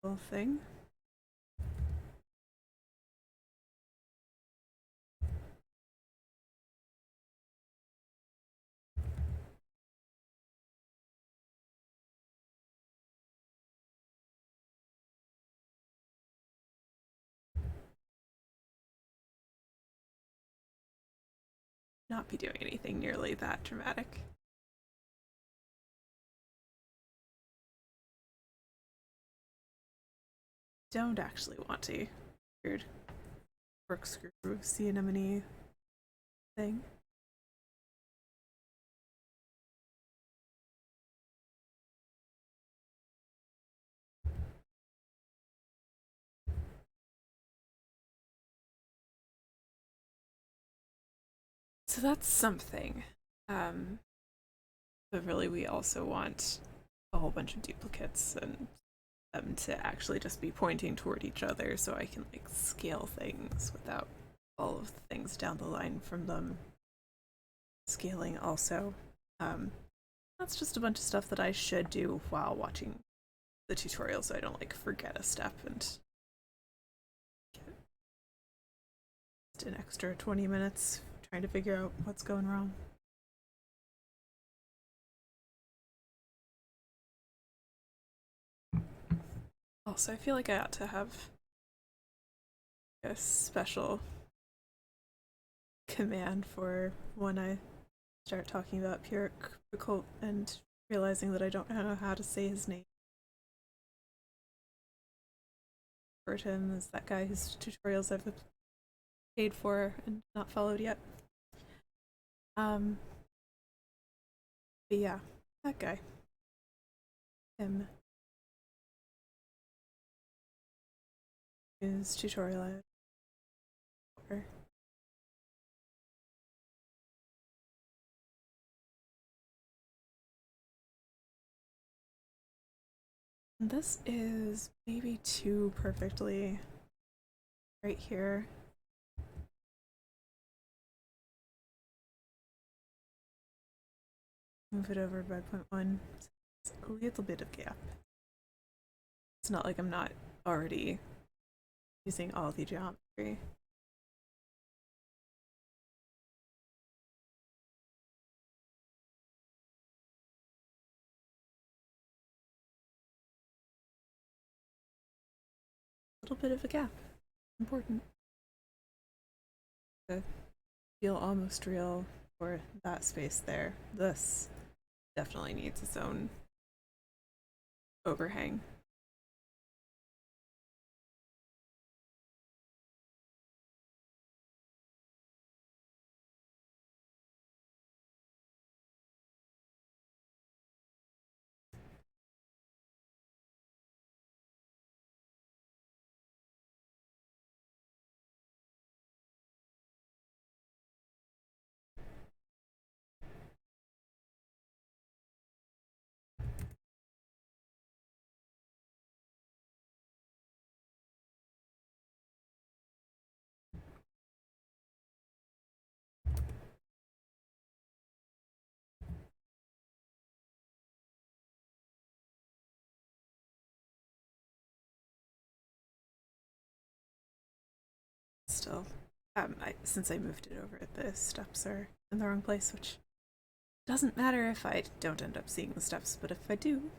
little thing. Not be doing anything nearly that dramatic. Don't actually want to. Weird corkscrew sea anemone thing. So that's something. Um, but really, we also want a whole bunch of duplicates and them to actually just be pointing toward each other so I can like scale things without all of the things down the line from them scaling also. Um, that's just a bunch of stuff that I should do while watching the tutorial so I don't like forget a step and get an extra 20 minutes trying to figure out what's going wrong. Also, I feel like I ought to have a special command for when I start talking about Pyrrhic Occult and realizing that I don't know how to say his name. Refer to him as that guy whose tutorials I've paid for and not followed yet. Um, but yeah, that guy. Him. His tutorial I for. This is maybe too perfectly right here. Move it over by 0.1. It's a little bit of gap. It's not like I'm not already using all the geometry. A little bit of a gap. Important. To feel almost real for that space there. This definitely needs its own overhang. Still, since I moved it over, the steps are in the wrong place, which doesn't matter if I don't end up seeing the steps, but if I do,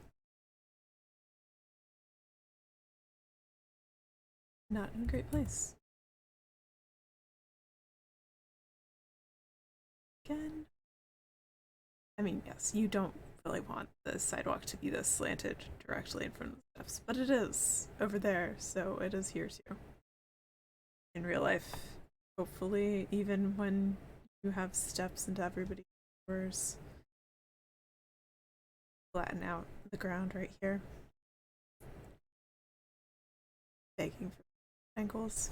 not in a great place. Again, I mean, yes, you don't really want the sidewalk to be this slanted directly in front of the steps, but it is over there, so it is here too. In real life, hopefully, even when you have steps into everybody's doors, flatten out the ground right here, begging for angles.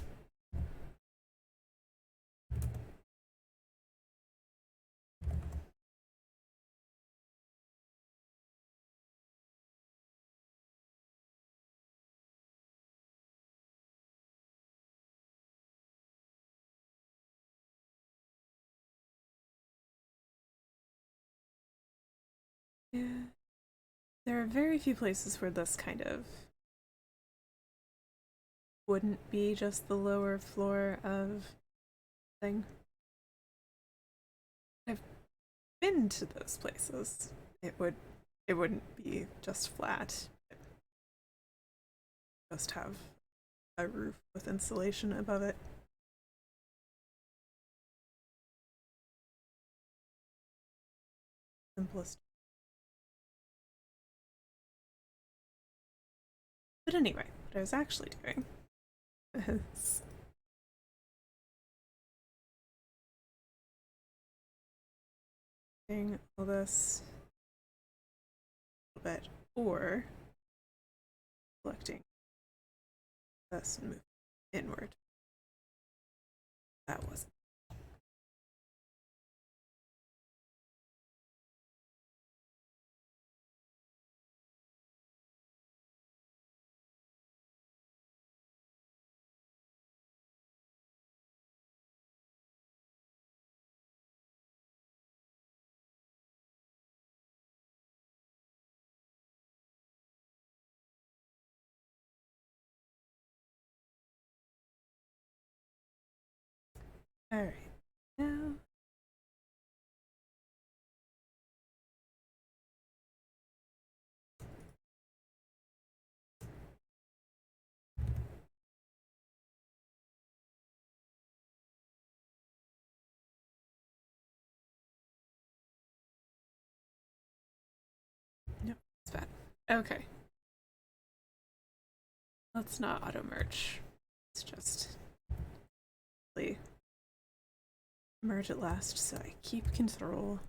Yeah. There are very few places where this kind of wouldn't be just the lower floor of thing. I've been to those places. It wouldn't be just flat. It'd just have a roof with insulation above it. Simplest. But anyway, what I was actually doing is doing all this a little bit, or selecting this and moving inward. That wasn't. All right, now no, it's bad. Okay, let's not auto merge. Let's just merge at last, so I keep control.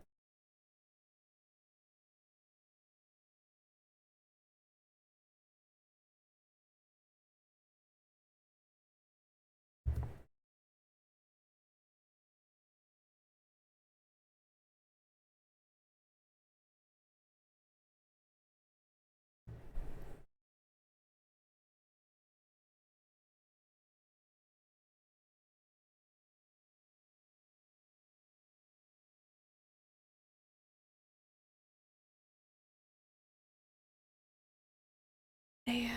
And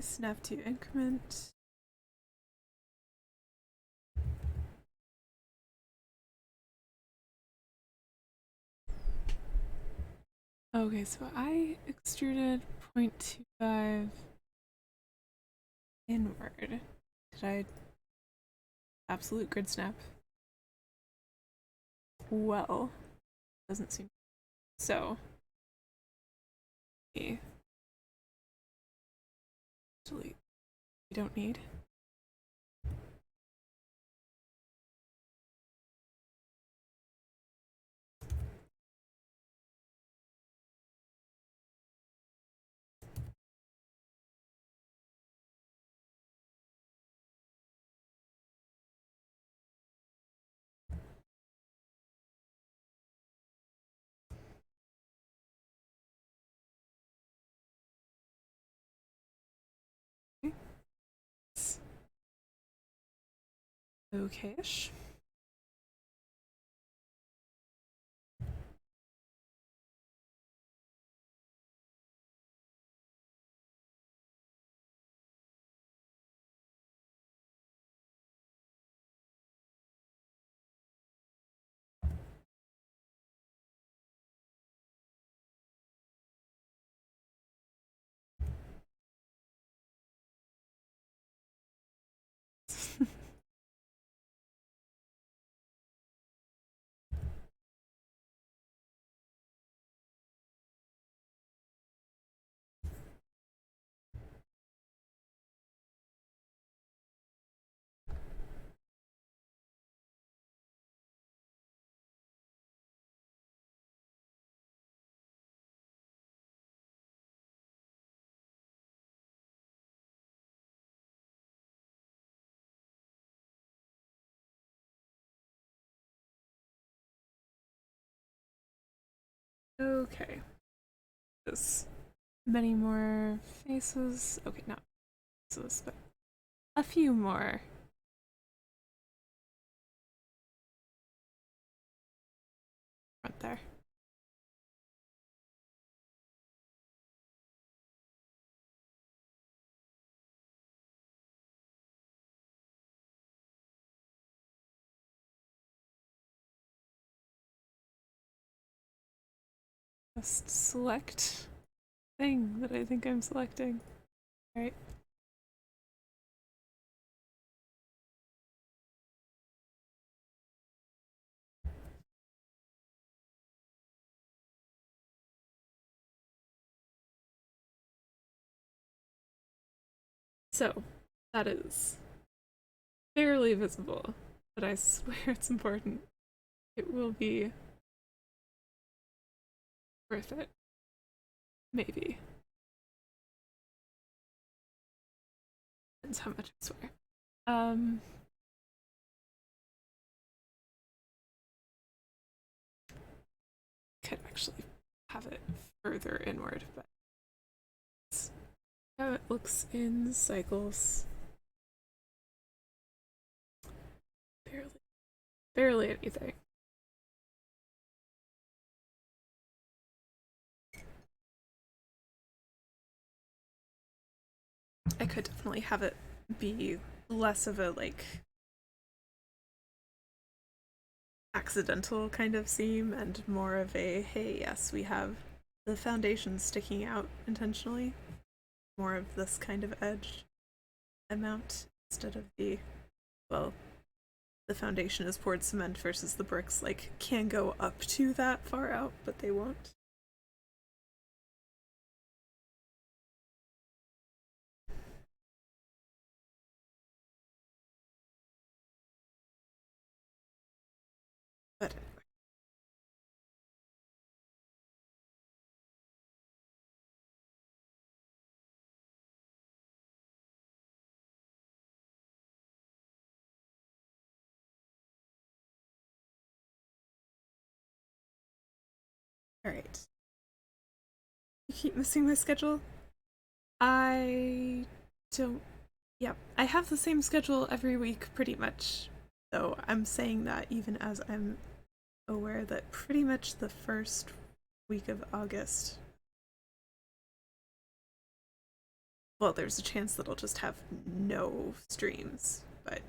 snap to increment. Okay, so I extruded 0.25 inward. Did I absolute grid snap? Well, doesn't seem so. Delete. We don't need. Okay-ish. Okay. There's many more faces. Okay, not faces, but a few more. Front there. just select thing that I think I'm selecting. Alright. So, that is barely visible, but I swear it's important. It will be worth it. Maybe. Depends how much I swear. Could actually have it further inward, but it's how it looks in cycles. Barely, barely anything. I could definitely have it be less of a like accidental kind of seam and more of a hey, yes, we have the foundation sticking out intentionally. More of this kind of edge amount instead of the, well, the foundation is poured cement versus the bricks like can go up to that far out, but they won't. But alright. You keep missing my schedule? I don't. Yep. I have the same schedule every week pretty much. So I'm saying that even as I'm aware that pretty much the first week of August, well, there's a chance that I'll just have no streams, but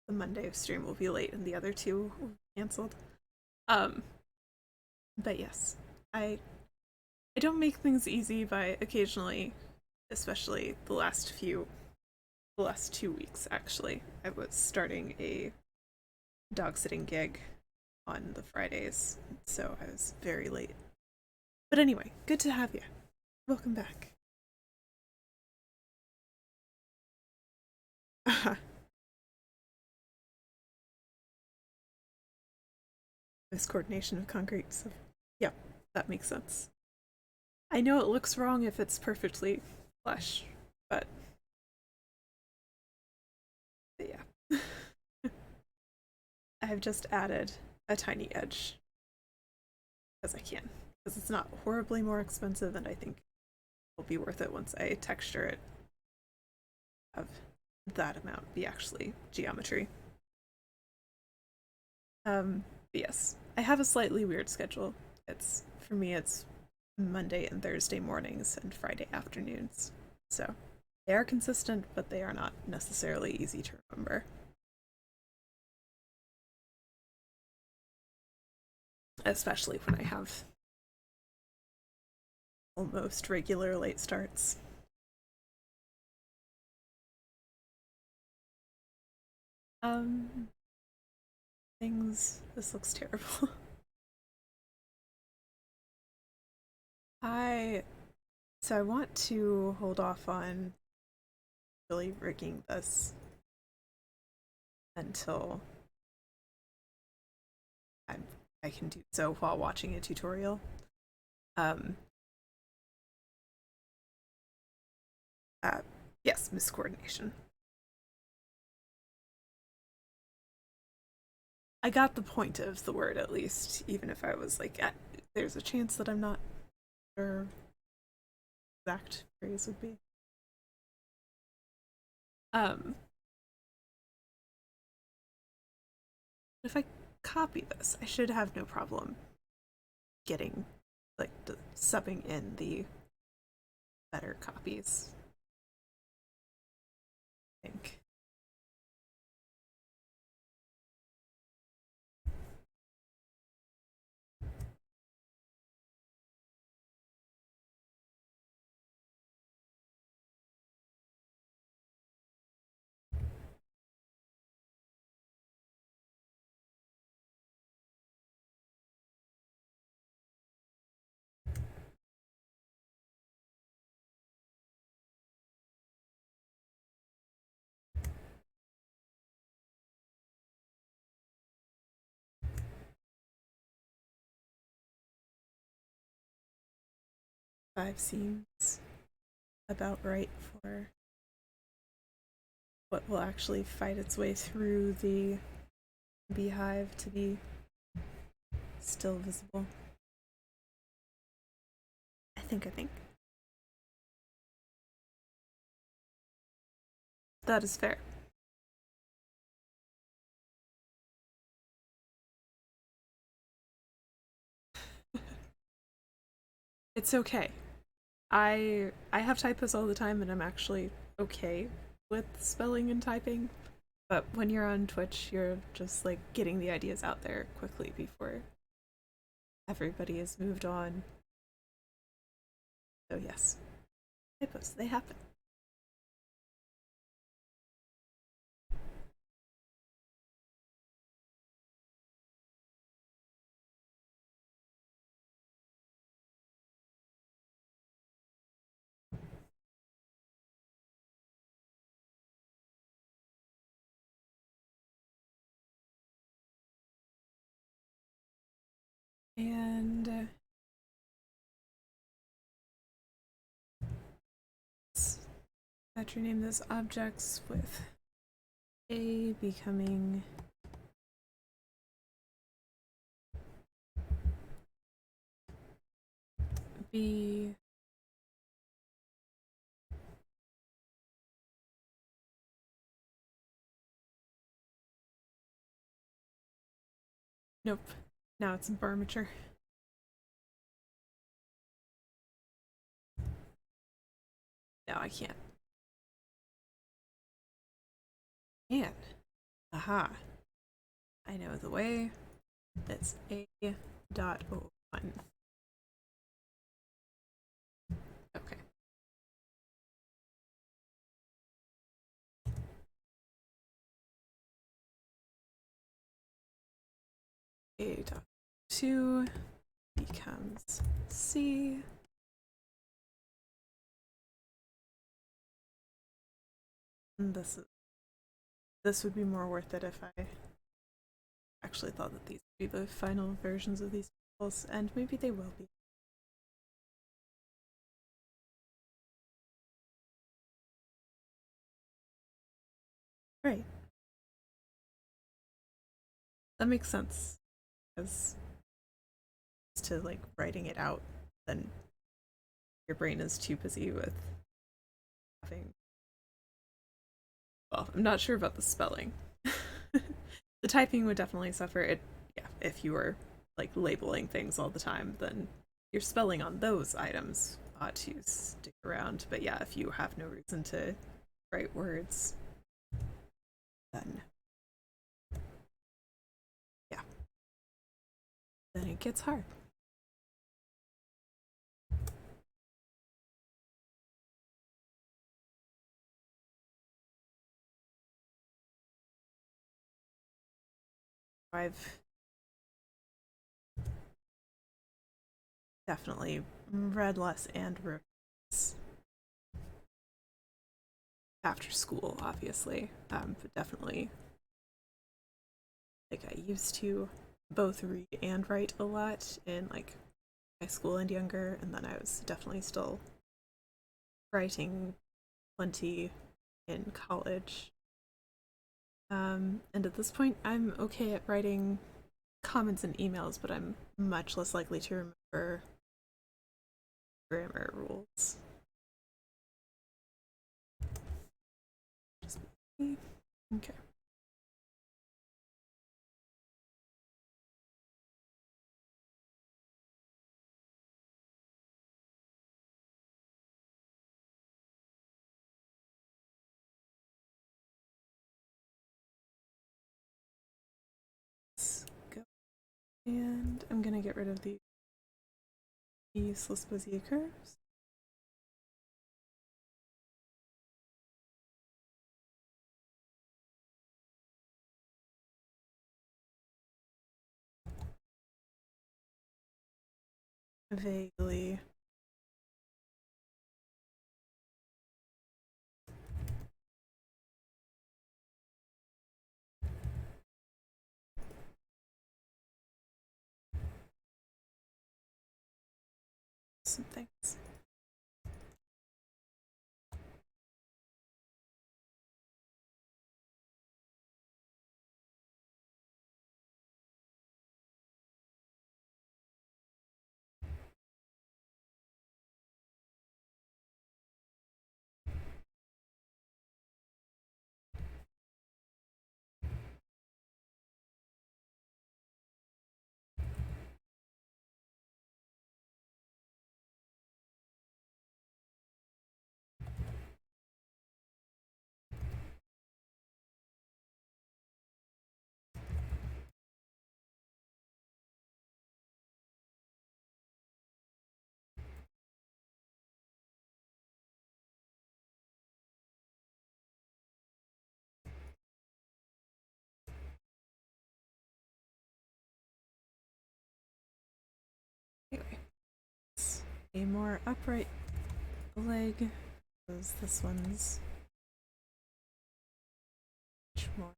the Monday stream will be late and the other two will be canceled. Um, but yes, I don't make things easy by occasionally, especially the last 2 weeks actually. I was starting a dog sitting gig on the Fridays, so I was very late. But anyway, good to have you. Welcome back. Miscoordination of concrete. So, yep, that makes sense. I know it looks wrong if it's perfectly flush, but yeah. I've just added a tiny edge because I can, because it's not horribly more expensive, and I think it'll be worth it once I texture it. Have that amount be actually geometry. But yes, I have a slightly weird schedule. It's for me, it's Monday and Thursday mornings and Friday afternoons. So they are consistent, but they are not necessarily easy to remember. Especially when I have almost regular late starts. Um, things. This looks terrible. I so I want to hold off on really rigging this until I'm I can do so while watching a tutorial. Um, uh, yes, miscoordination. I got the point of the word at least, even if I was like, there's a chance that I'm not sure exact phrase would be. Um, if I copy this, I should have no problem getting like subbing in the better copies. I think. 5 seems about right for what will actually fight its way through the beehive to be still visible. I think. That is fair. It's okay. I have typos all the time and I'm actually okay with spelling and typing. But when you're on Twitch, you're just like getting the ideas out there quickly before everybody has moved on. So yes, typos, they happen. And let's rename those objects with A becoming B. Nope. Now it's Barmature. No, I can't. Man. Aha. I know the way. It's A.01. Okay. A.2 becomes C. And this would be more worth it if I actually thought that these would be the final versions of these tables, and maybe they will be. Right. That makes sense. Because to like writing it out, then your brain is too busy with having. Well, I'm not sure about the spelling. The typing would definitely suffer. It, yeah, if you were like labeling things all the time, then your spelling on those items ought to stick around. But yeah, if you have no reason to write words, then yeah, then it gets hard. I've definitely read less and wrote less after school, obviously, but definitely like I used to both read and write a lot in like high school and younger, and then I was definitely still writing plenty in college. And at this point, I'm okay at writing comments and emails, but I'm much less likely to remember grammar rules. Okay. Let's go. And I'm gonna get rid of the useless Bezier curves. Vaguely. Some things. a more upright leg, because this one's much more.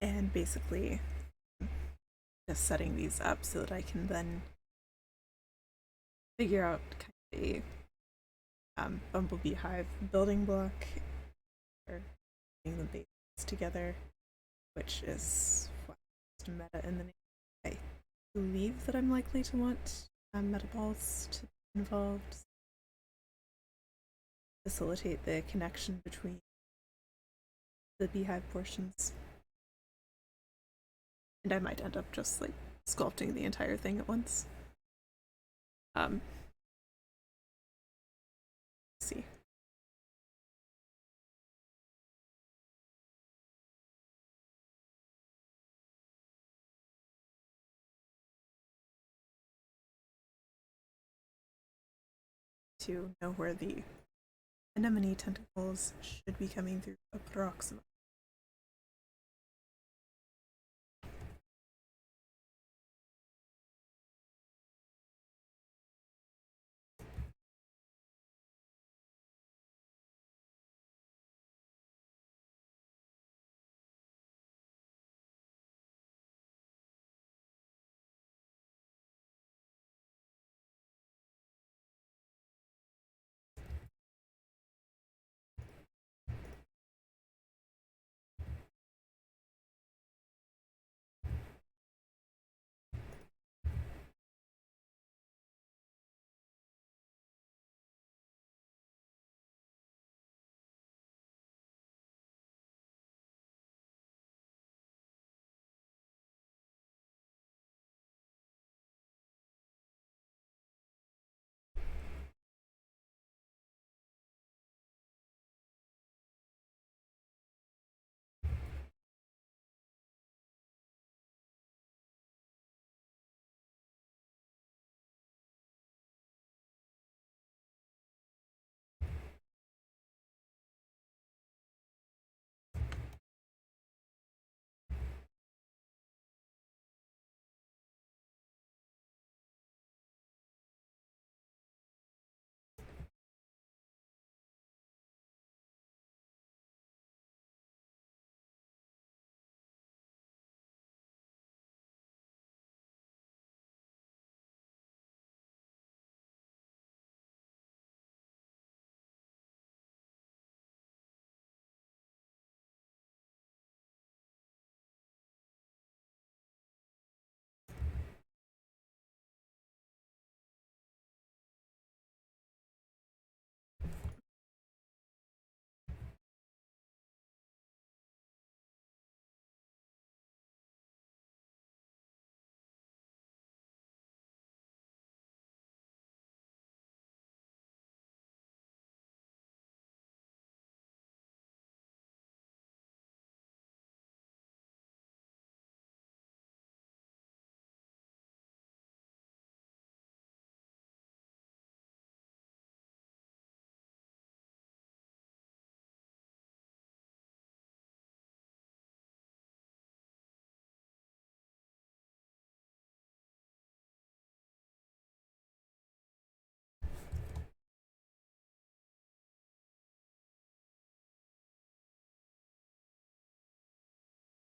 And basically just setting these up so that I can then figure out kind of a bumblebee hive building block, or putting the bases together, which is what's meta in the name. I believe that I'm likely to want meta balls to be involved, facilitate the connection between the beehive portions. And I might end up just like sculpting the entire thing at once. See. To know where the anemone tentacles should be coming through approximately.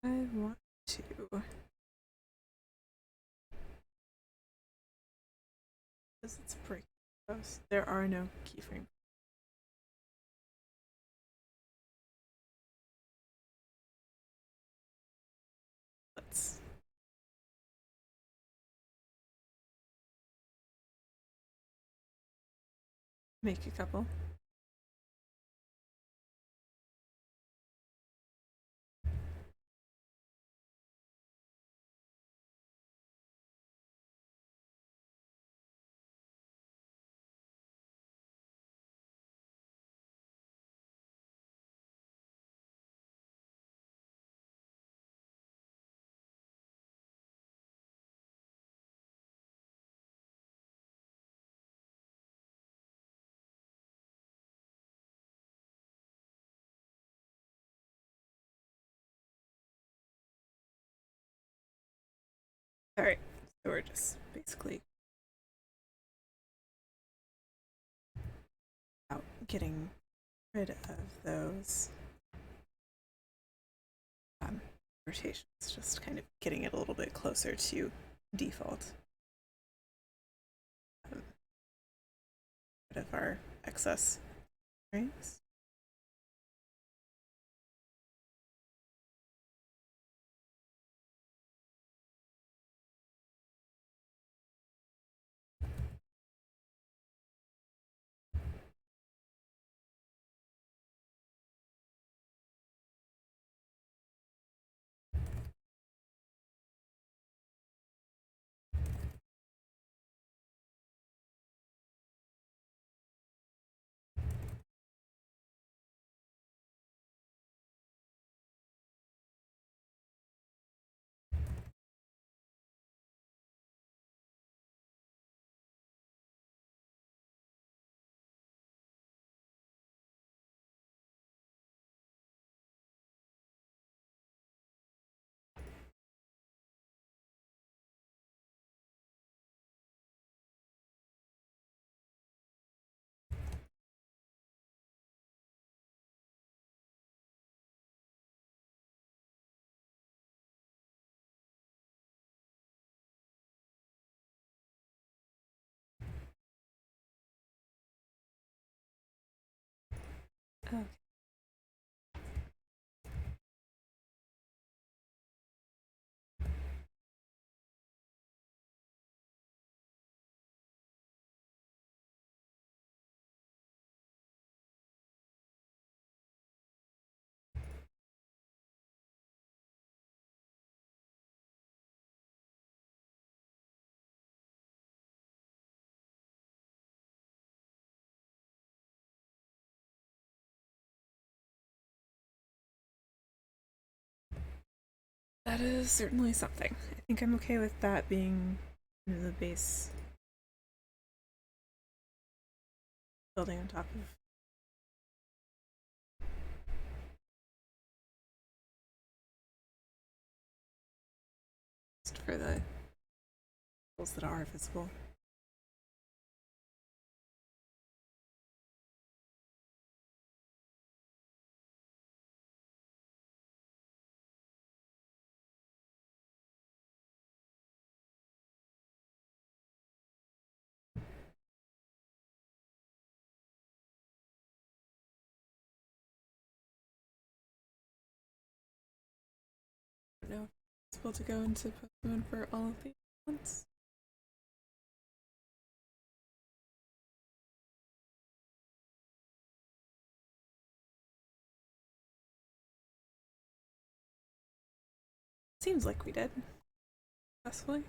I want to. Because it's pretty close. There are no keyframes. Make a couple. Alright, so we're just basically out getting rid of those rotations, just kind of getting it a little bit closer to default. Rid of our excess frames. Okay. That is certainly something. I think I'm okay with that being the base building on top of. Just for the holes that are visible. I don't know if it's possible to go into Pokemon for all of these ones. Seems like we did successfully.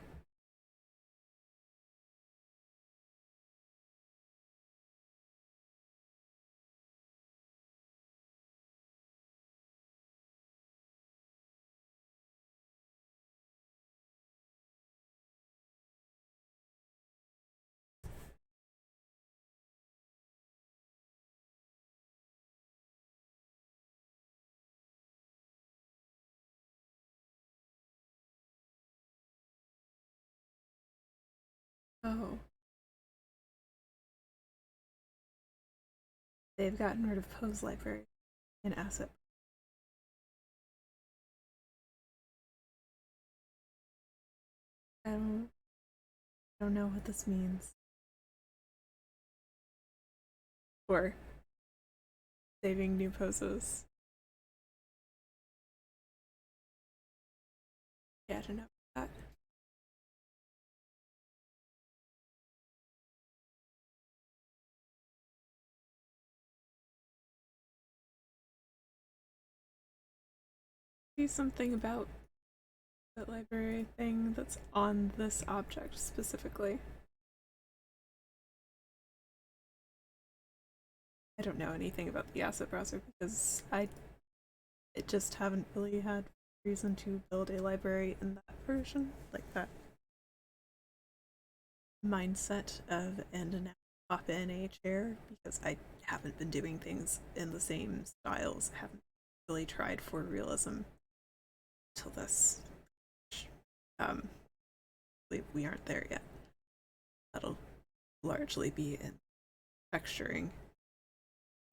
Oh, they've gotten rid of Poe's library and asset. I don't know what this means. Or saving new poses. Yeah, I don't know that. Say something about that library thing that's on this object specifically. I don't know anything about the asset browser because I just haven't really had reason to build a library in that version, like that mindset of and now pop in a chair because I haven't been doing things in the same styles. I haven't really tried for realism till this. Um, we aren't there yet. That'll largely be in texturing,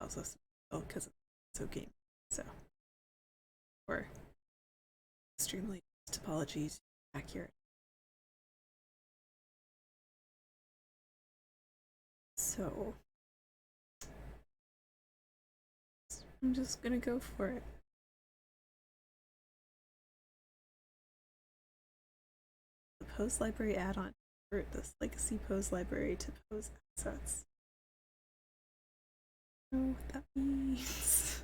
also because it's so game. So, or extremely topology accurate. So, I'm just gonna go for it. The Pose Library add-on for this Legacy Pose Library to Pose assets. I don't know what that means.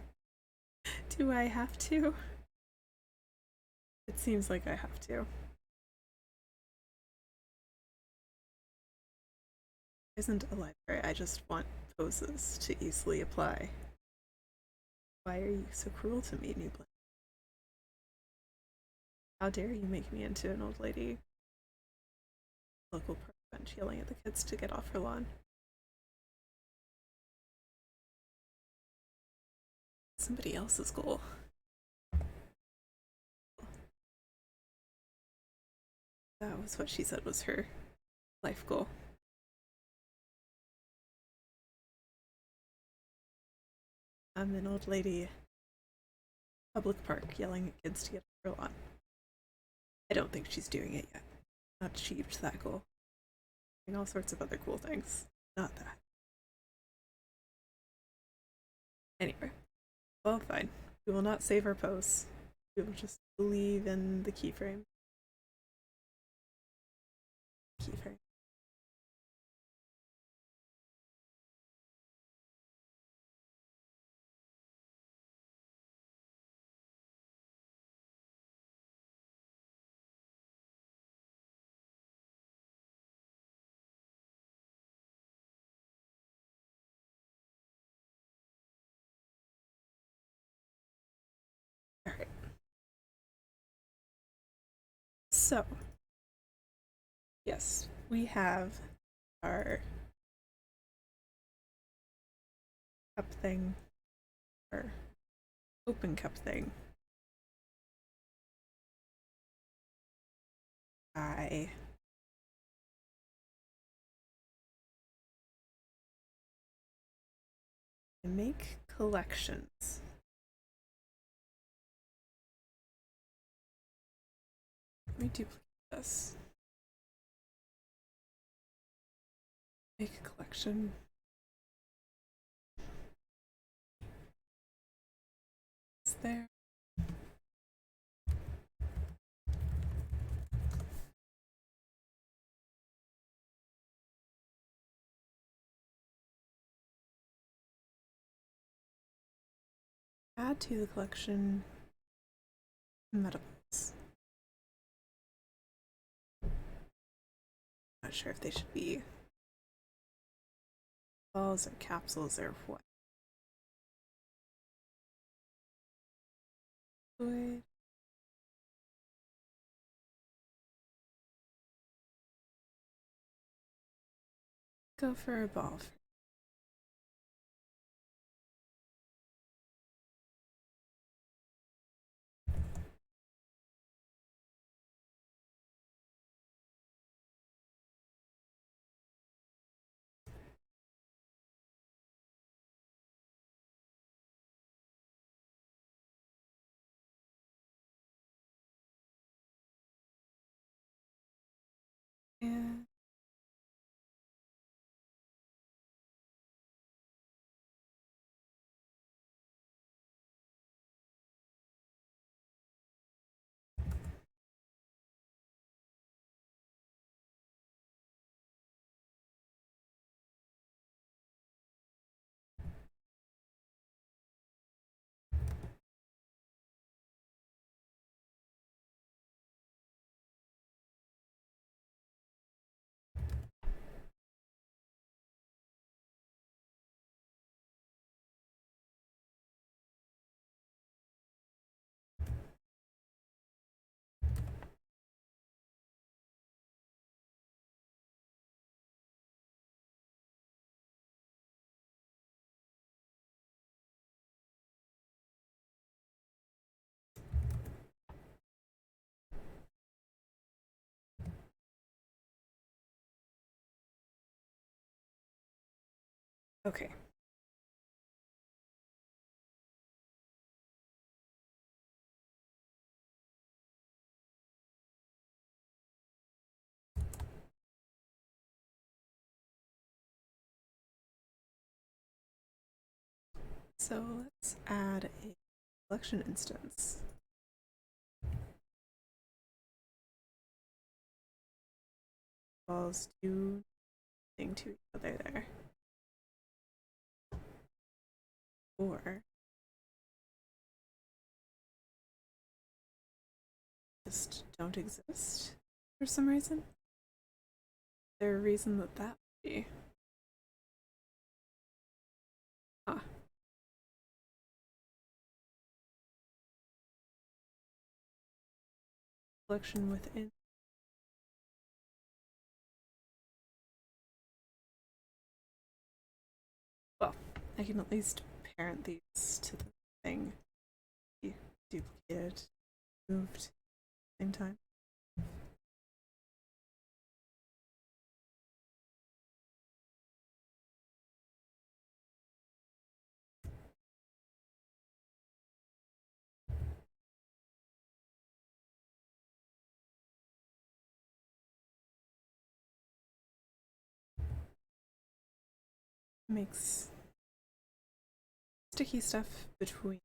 Do I have to? It seems like I have to. Isn't a library, I just want poses to easily apply. Why are you so cruel to me, New Blade? How dare you make me into an old lady? Local park bench yelling at the kids to get off her lawn. Somebody else's goal. That was what she said was her life goal. I'm an old lady, public park, yelling at kids to get off her lawn. I don't think she's doing it yet. Not achieved that goal. Doing all sorts of other cool things. Not that. Anyway, well, fine. We will not save our pose. We will just believe in the keyframe. Keyframe. Alright. So, yes, we have our cup thing, our open cup thing. I make collections. Let me duplicate this. Make a collection. Is there? Add to the collection medibles. Not sure if they should be balls or capsules or what. Good. Go for a ball. And Okay. So let's add a collection instance. Balls do thing to each other there. Or just don't exist for some reason. Is there a reason that that would be? Huh. Collection within. Well, I can at least parent these to the thing. Duplicated, moved, same time. Makes sticky stuff between.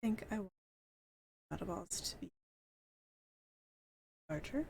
I think I want the balls to be larger.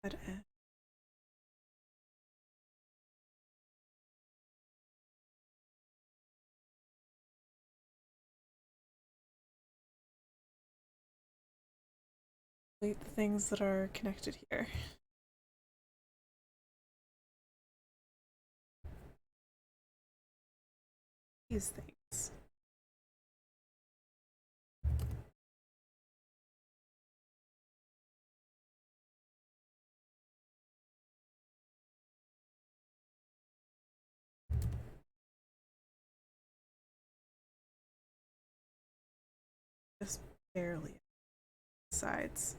But the things that are connected here. These things. Just barely sides.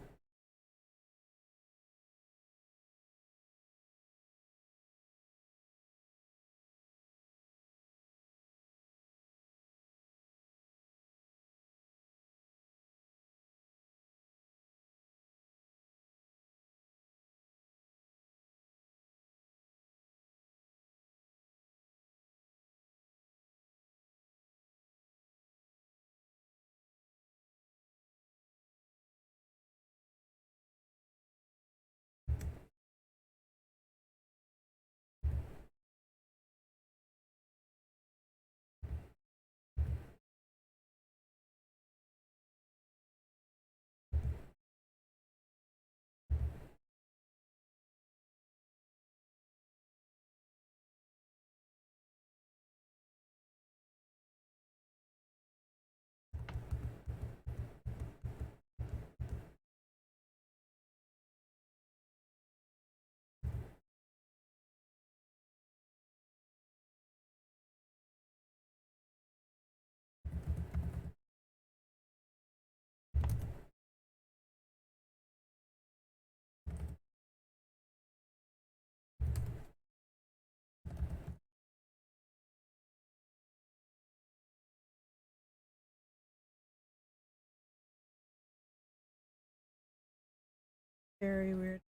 Very weird.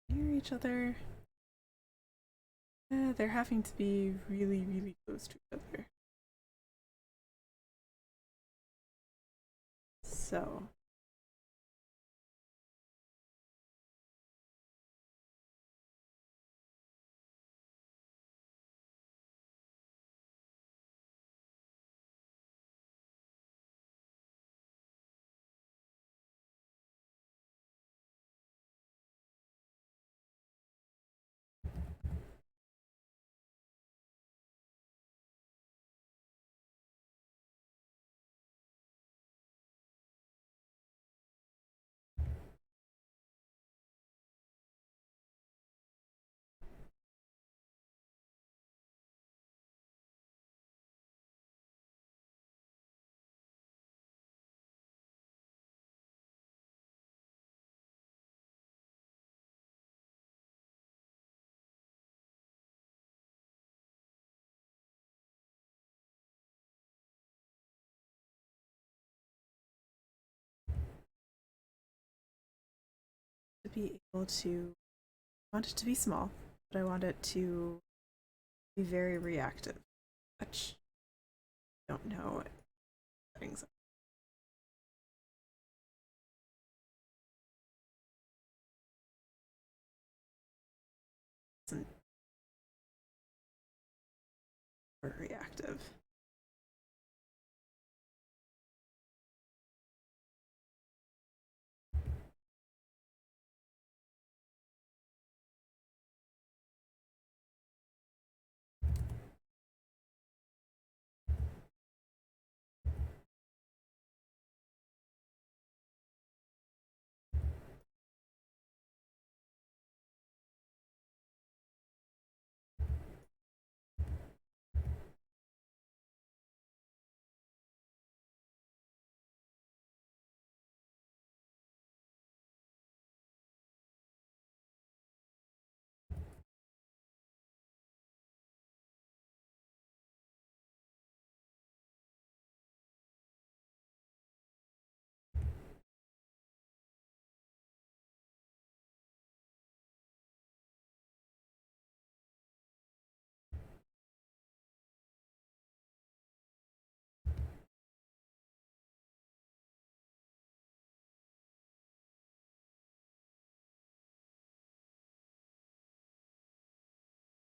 Near each other. They're having to be really, really close to each other. So, to be able to, I want it to be small, but I want it to be very reactive, which I don't know what things isn't very reactive.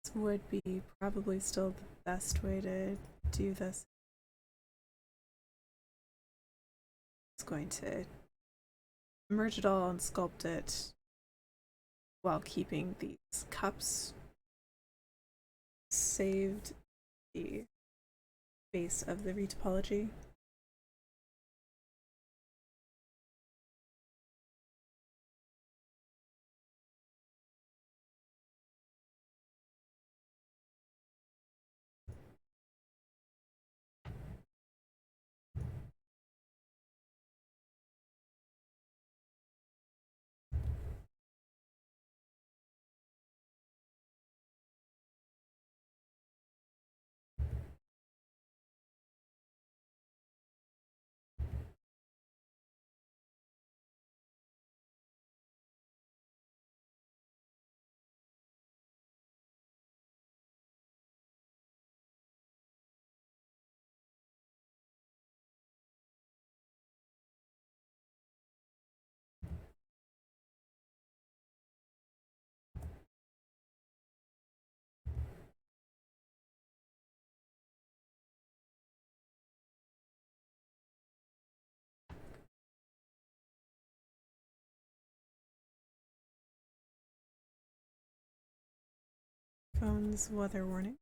This would be probably still the best way to do this. It's going to merge it all and sculpt it while keeping these cups saved the base of the retopology. Phone's weather warning.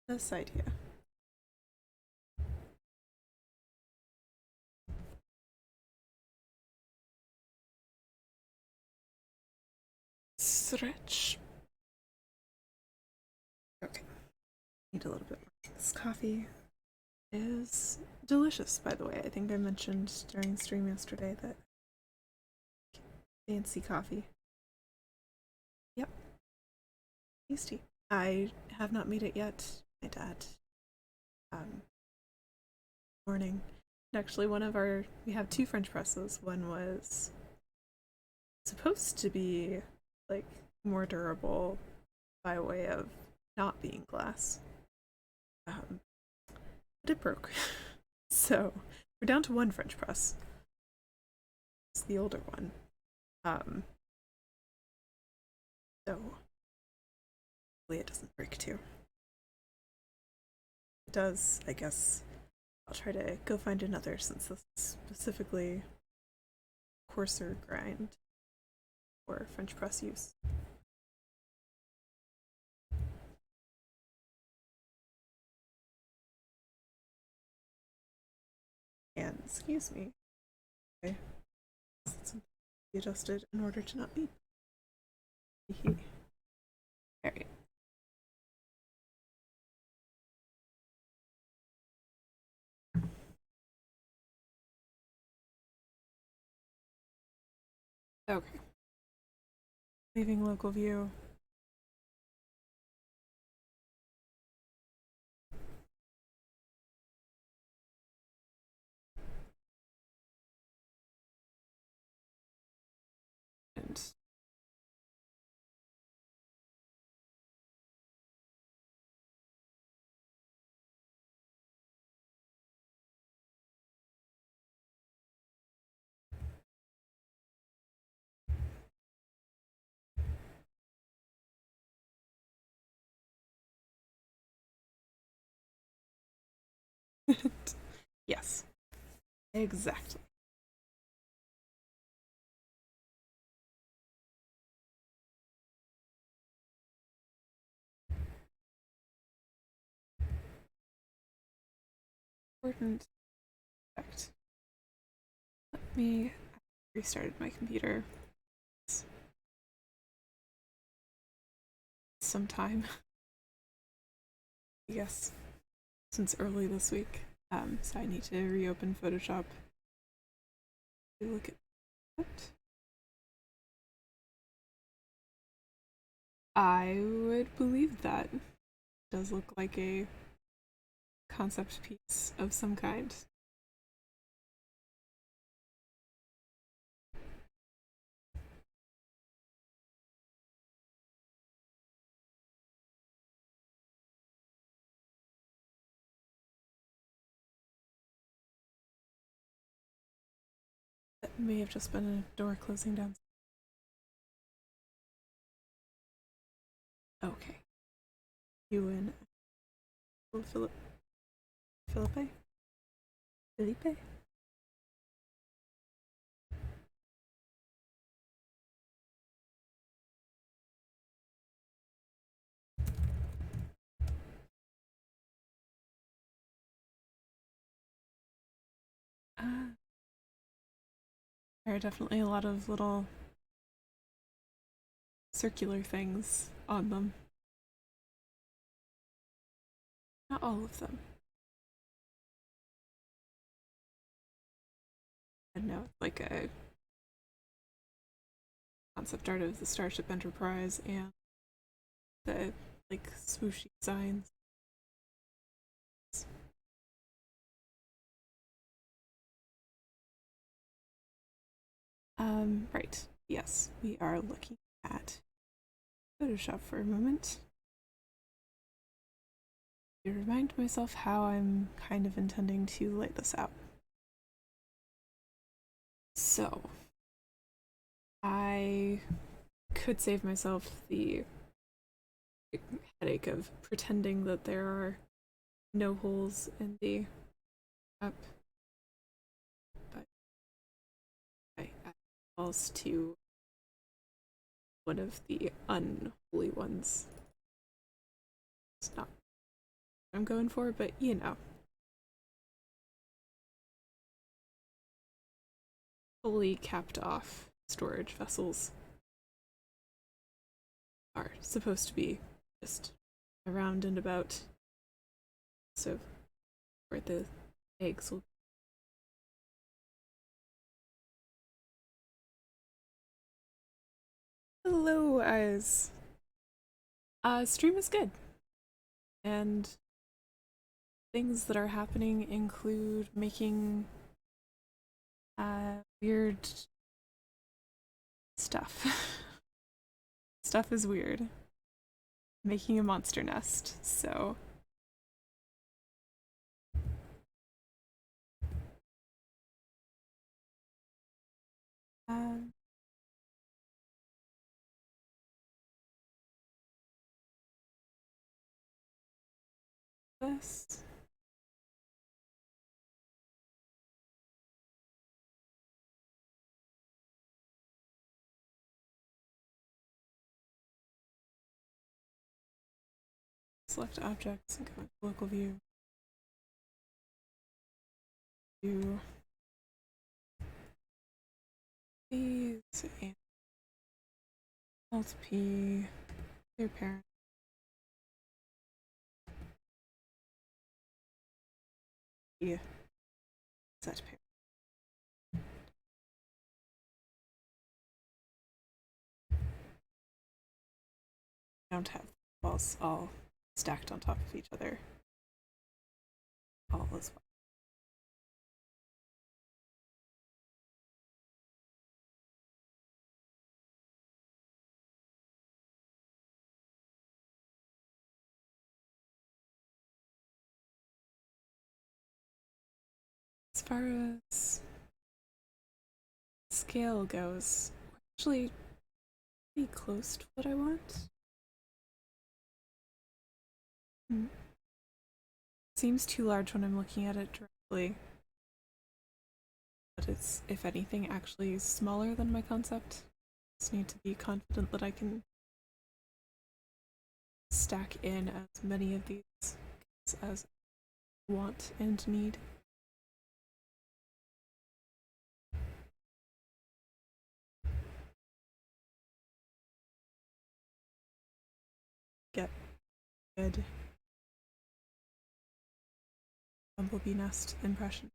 this idea. Stretch. Okay. Need a little bit more. This coffee is delicious, by the way. I think I mentioned during stream yesterday that fancy coffee. Yep. Tasty. I have not made it yet. My dad. Morning. And actually, we have two French presses. One was supposed to be like more durable by way of not being glass, but it broke. So we're down to one French press. It's the older one. So hopefully it doesn't break too. If it does, I guess I'll try to go find another since this is specifically coarser grind for French press use. And excuse me. Okay. Something be adjusted in order to not be. Alright. Okay. Leaving local view. And yes, exactly. Important fact. Let me restarted my computer. Some time. Yes, since early this week. So I need to reopen Photoshop to look at that. I would believe that. It does look like a concept piece of some kind. That may have just been a door closing down. Okay. You and Philip. Felipe? Felipe? There are definitely a lot of little circular things on them. Not all of them. I know, like a concept art of the Starship Enterprise and the like swooshy signs. Right. Yes, we are looking at Photoshop for a moment. To remind myself how I'm kind of intending to lay this out. So, I could save myself the headache of pretending that there are no holes in the up, but I falls to one of the unholy ones. It's not I'm going for, but you know. Fully capped off storage vessels are supposed to be just around and about, so where the eggs will. Hello, eyes. Stream is good, and things that are happening include making weird stuff. Stuff is weird. Making a monster nest, so um, this. Select objects and go into local view. View these and Alt P, clear parent. Yeah, set parent. I don't have balls all stacked on top of each other. All as well. As far as scale goes, we're actually pretty close to what I want. Seems too large when I'm looking at it directly, but it's, if anything, actually smaller than my concept. Just need to be confident that I can stack in as many of these as I want and need. Get good bumblebee nest impression.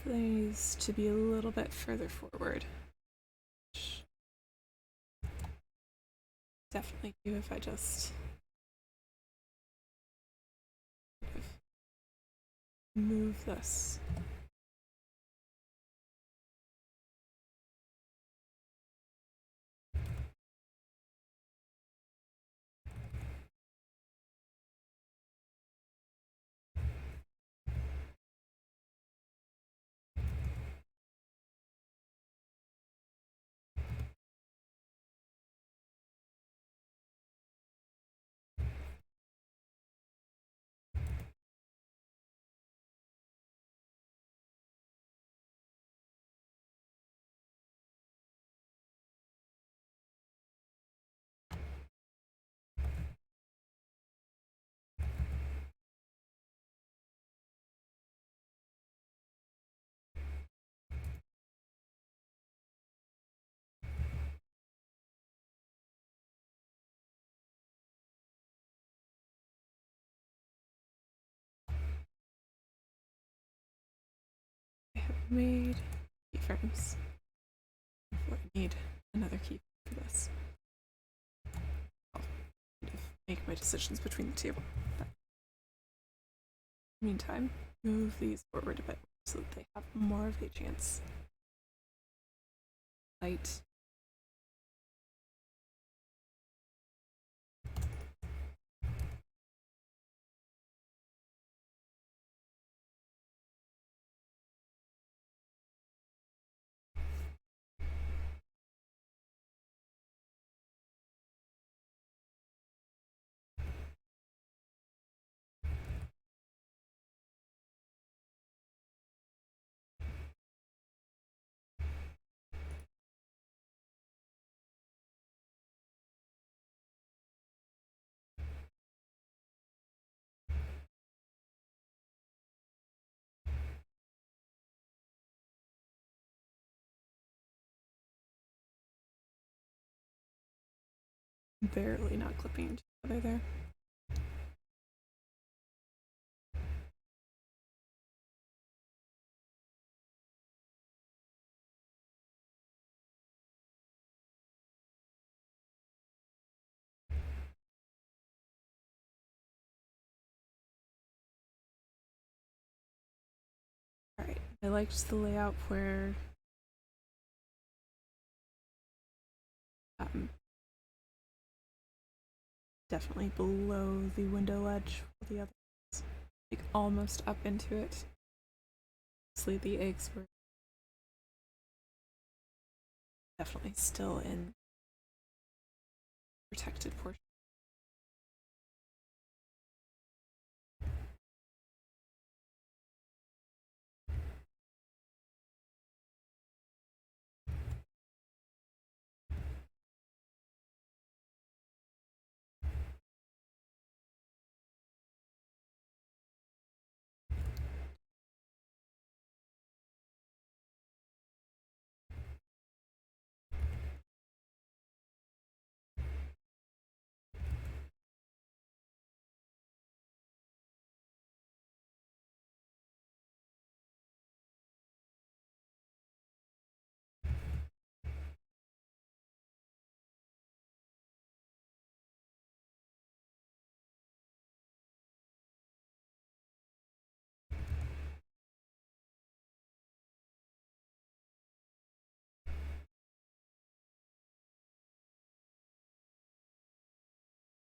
These to be a little bit further forward. Definitely do if I just move this. I have made keyframes. I need another key for this. I'll kind of make my decisions between the two. But meantime, move these forward a bit so that they have more of a chance. Light. Barely not clipping together there. Alright, I liked the layout where definitely below the window ledge for the others, like almost up into it. Mostly the eggs were definitely still in protected portion.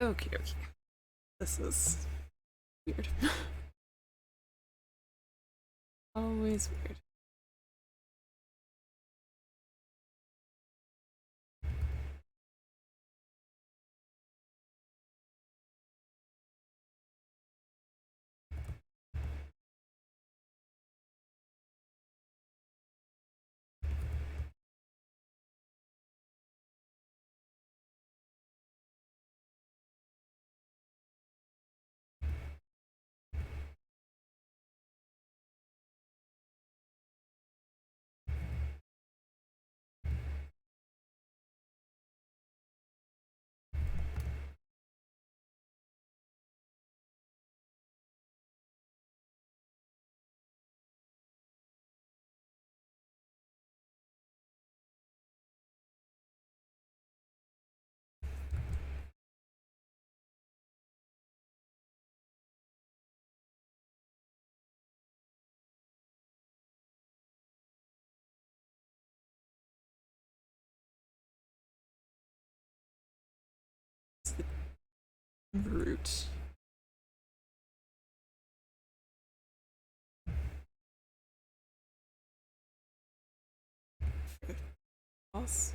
Okay, okay. This is weird. Always weird. It's the root. False.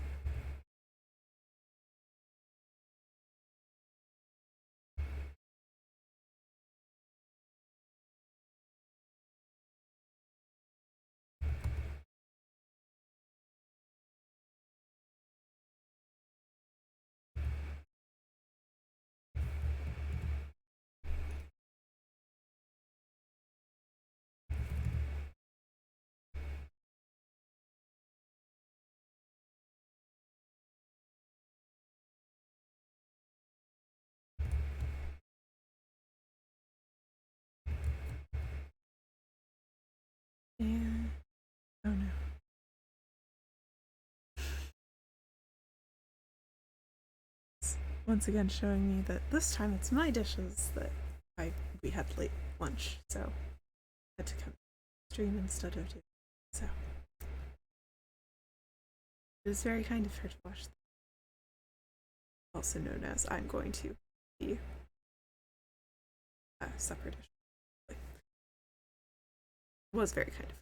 once again showing me that this time it's my dishes that we had late lunch, so I had to come stream instead of doing it. So it was very kind of her to wash. Also known as I'm going to be a supper dish. Was very kind of.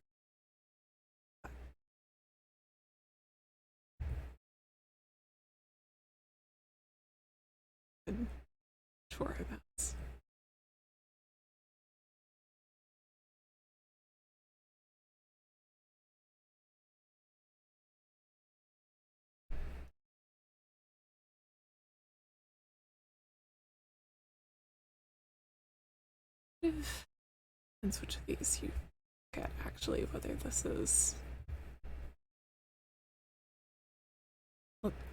Been sure about. And switch of these, you get actually whether this is.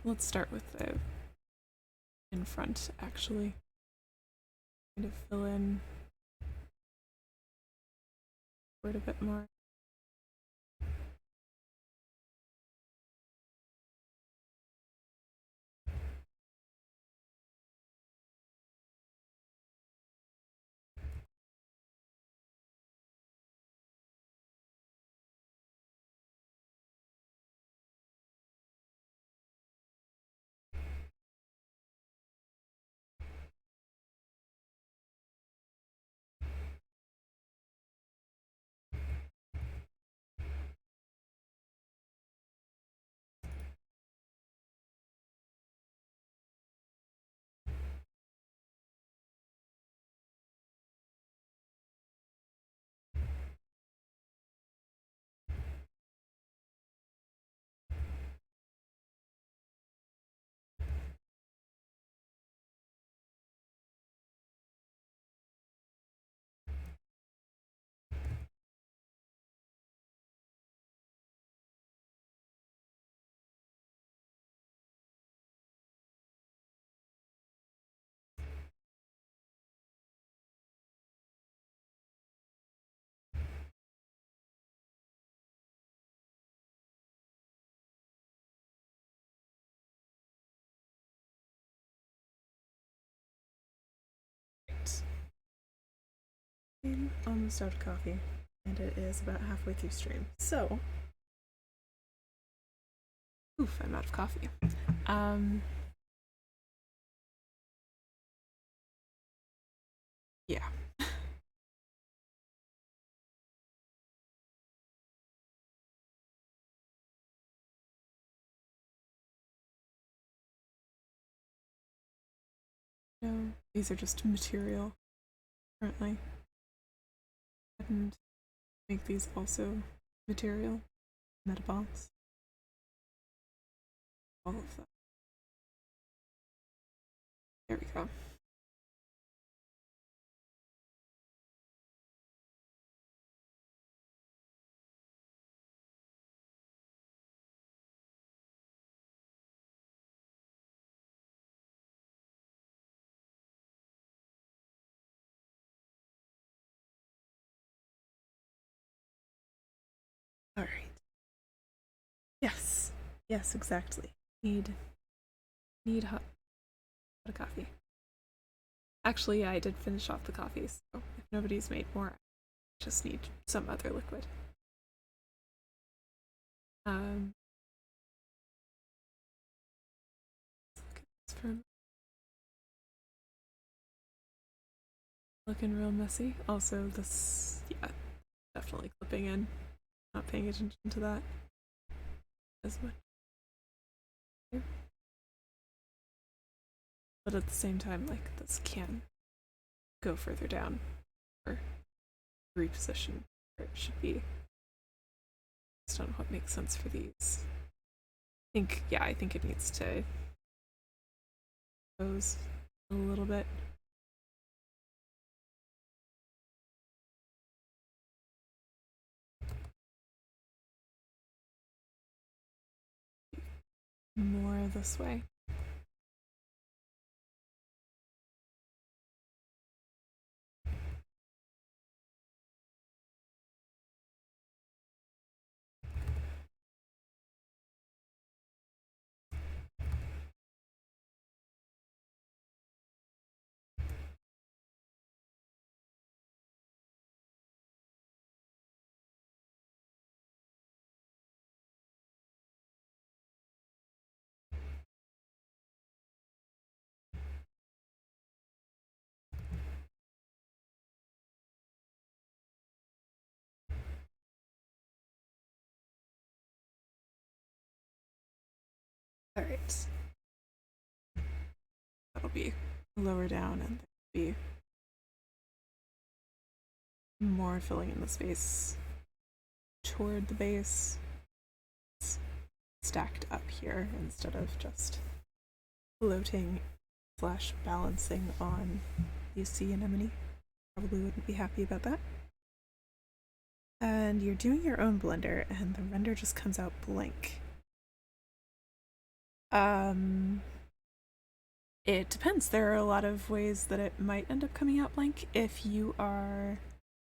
Let's start with the in front, actually. Kind of fill in word a bit more. Right. I'm almost out of coffee, and it is about halfway through stream. So, oof, I'm out of coffee. Yeah. No, these are just material currently. And make these also material metabons. All of them. There we go. All right. Yes. Yes, exactly. Need hot coffee. Actually, yeah, I did finish off the coffee, so if nobody's made more, I just need some other liquid. Um, looking real messy. Also, this, yeah, definitely clipping in. Not paying attention to that as much. But at the same time, like, this can go further down or reposition where it should be based on what makes sense for these. I think it needs to pose a little bit. More this way. Alright. That'll be lower down and there'll be more filling in the space toward the base. It's stacked up here instead of just floating slash balancing on the sea anemone. Probably wouldn't be happy about that. And you're doing your own blender and the render just comes out blank. It depends. There are a lot of ways that it might end up coming out blank if you are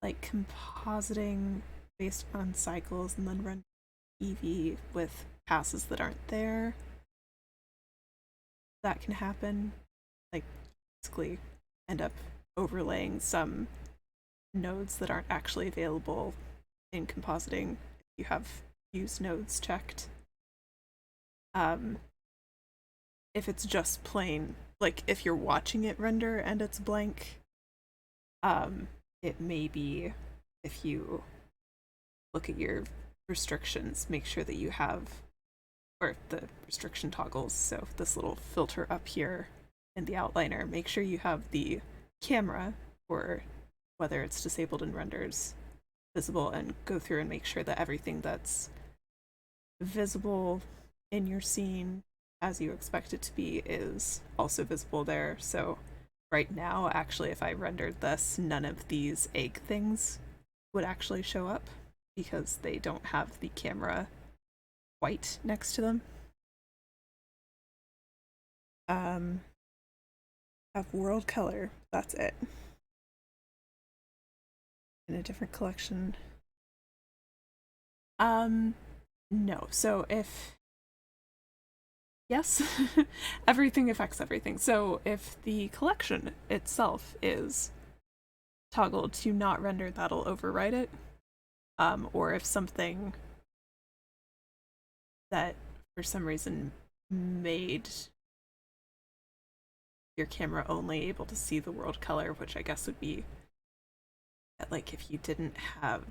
like compositing based on cycles and then run EV with passes that aren't there. That can happen. Like basically end up overlaying some nodes that aren't actually available in compositing if you have use nodes checked. If it's just plain, like if you're watching it render and it's blank, it may be if you look at your restrictions, make sure that you have, or the restriction toggles, so this little filter up here in the outliner, make sure you have the camera, or whether it's disabled in renders, visible, and go through and make sure that everything that's visible in your scene as you expect it to be is also visible there. So right now, actually, if I rendered this, none of these egg things would actually show up because they don't have the camera white next to them. Have world color, that's it. In a different collection. No, so if yes, everything affects everything. So if the collection itself is toggled to not render, that'll override it. Or if something that for some reason made your camera only able to see the world color, which I guess would be that, like, if you didn't have,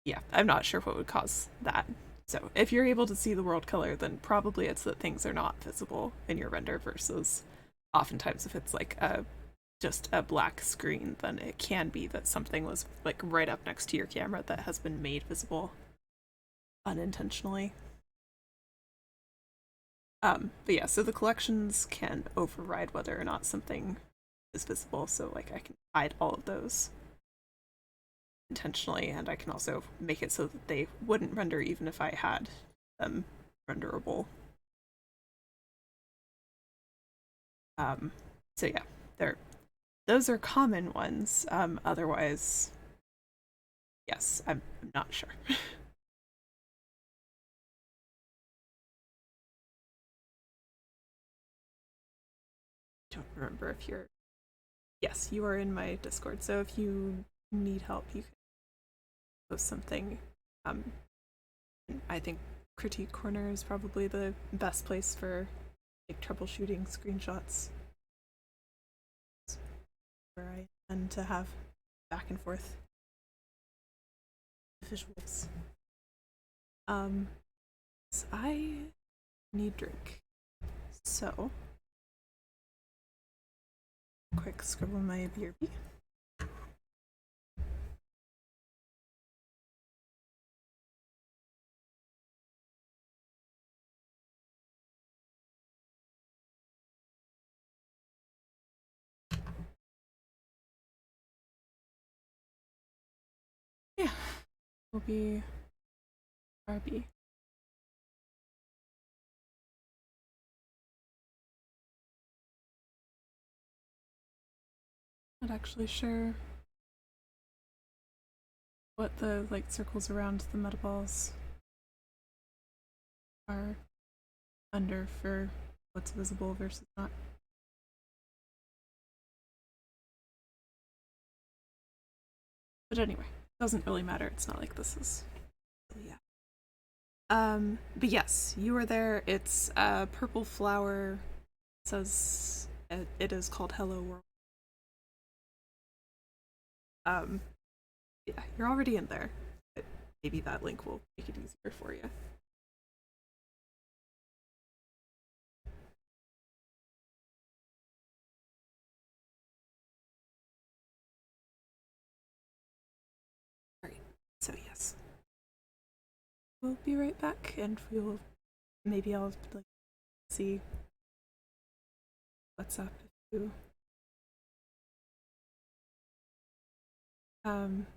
yeah, I'm not sure what would cause that. So if you're able to see the world color, then probably it's that things are not visible in your render, versus oftentimes if it's like just a black screen, then it can be that something was like right up next to your camera that has been made visible unintentionally. But yeah, so the collections can override whether or not something is visible, so like I can hide all of those intentionally, and I can also make it so that they wouldn't render even if I had them renderable. So yeah, those are common ones. Otherwise, yes, I'm not sure. Don't remember if you're. Yes, you are in my Discord, so if you need help, you can post something. I think Critique Corner is probably the best place for like troubleshooting screenshots, where I tend to have back and forth visuals. So I need drink. So quick scribble my BRB. Yeah, will be RB. Not actually sure what the like circles around the meta balls are under for what's visible versus not. But anyway, doesn't really matter. It's not like this is. Yeah. But yes, you were there. It's a purple flower. It says it is called Hello World. Um, yeah, you're already in there. But maybe that link will make it easier for you. So yes, we'll be right back, and we'll maybe I'll like see what's up. If you, um,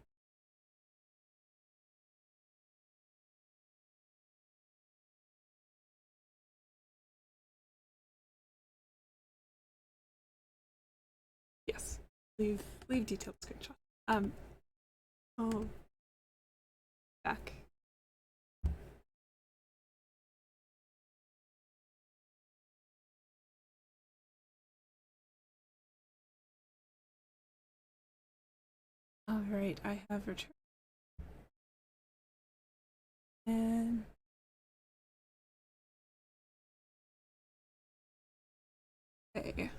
yes, leave detailed screenshot. Oh, back. All right, I have returned. And okay,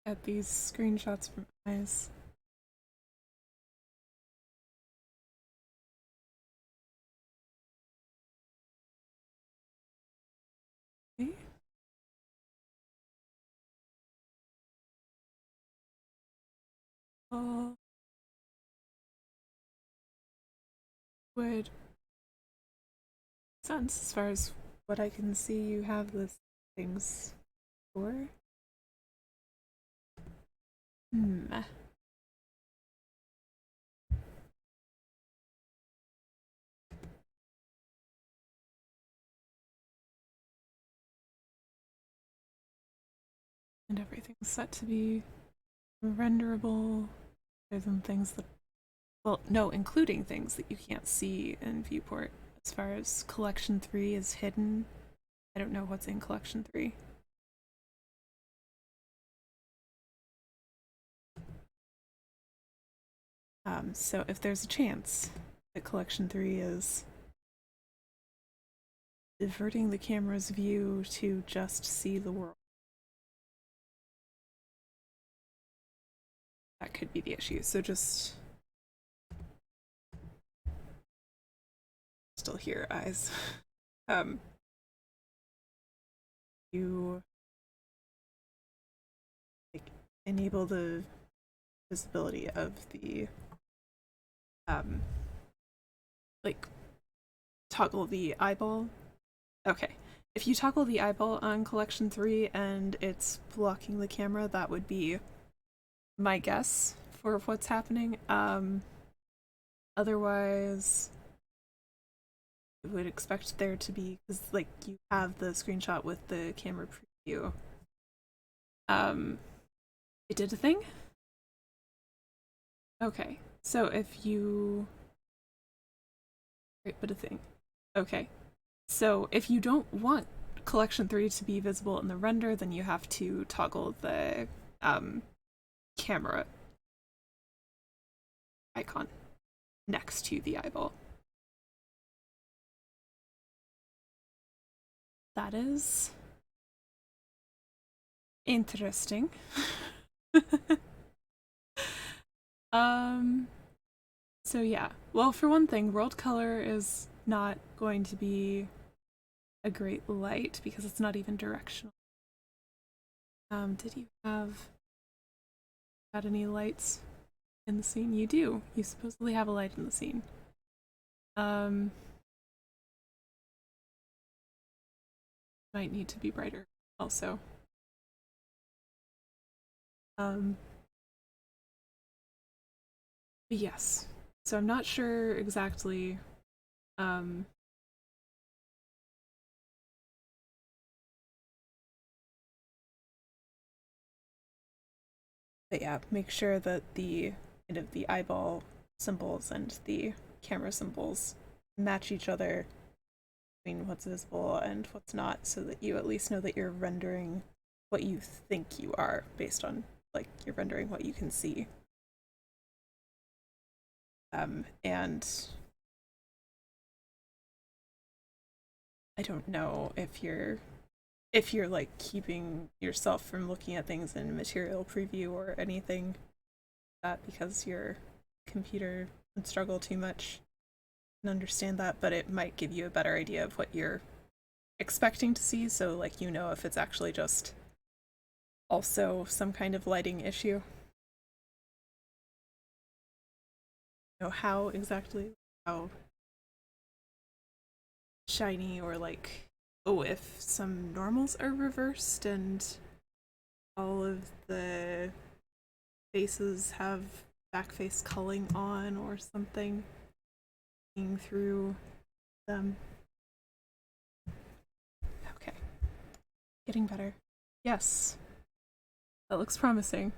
got these screenshots from eyes. Okay. All would sense as far as what I can see. You have the things for. Hmm. And everything's set to be renderable. There's some things that, well, no, including things that you can't see in viewport. As far as collection 3 is hidden, I don't know what's in collection 3. So if there's a chance that collection 3 is diverting the camera's view to just see the world, that could be the issue. So just still hear eyes. You like enable the visibility of the like toggle the eyeball. Okay. If you toggle the eyeball on collection 3 and it's blocking the camera, that would be my guess for what's happening. Otherwise, I would expect there to be, because like you have the screenshot with the camera preview. It did a thing? Okay. So if you right, but a thing. Okay. So if you don't want collection 3 to be visible in the render, then you have to toggle the camera icon next to the eyeball. That is interesting. um so yeah. Well, for one thing, world color is not going to be a great light because it's not even directional. Did you have had any lights in the scene? You do. You supposedly have a light in the scene. Might need to be brighter also. Um but yes. So I'm not sure exactly um but yeah, make sure that the kind of the eyeball symbols and the camera symbols match each other between what's visible and what's not, so that you at least know that you're rendering what you think you are based on like you're rendering what you can see. And I don't know if you're like keeping yourself from looking at things in material preview or anything that because your computer would struggle too much and understand that, but it might give you a better idea of what you're expecting to see, so like you know if it's actually just also some kind of lighting issue. know how exactly how shiny or like, oh, if some normals are reversed and all of the faces have back face culling on or something through them. Okay. Getting better. Yes. That looks promising.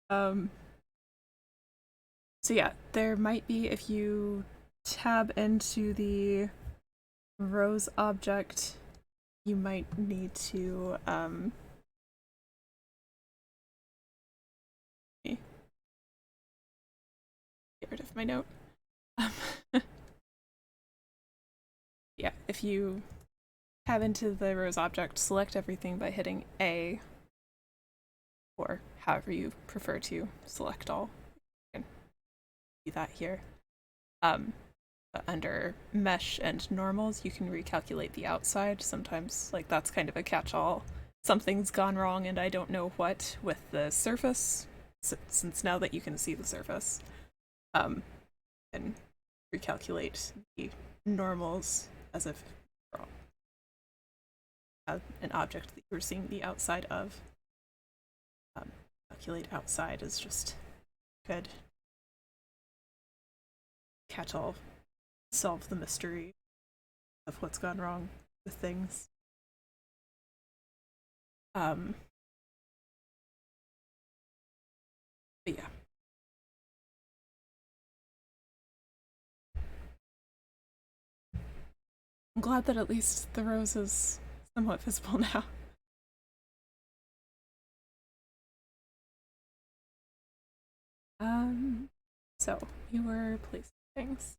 So yeah, there might be, if you tab into the rose object, you might need to get rid of my note. Yeah, if you tab into the rose object, select everything by hitting A, or however you prefer to select all. You can see that here. But under mesh and normals, you can recalculate the outside. Sometimes, like, that's kind of a catch-all. Something's gone wrong and I don't know what with the surface, since now that you can see the surface, and recalculate the normals as if an object that you were seeing the outside of. Calculate outside is just good catch-all, solve the mystery of what's gone wrong with things. But yeah. I'm glad that at least the rose is somewhat visible now. So we were placing things.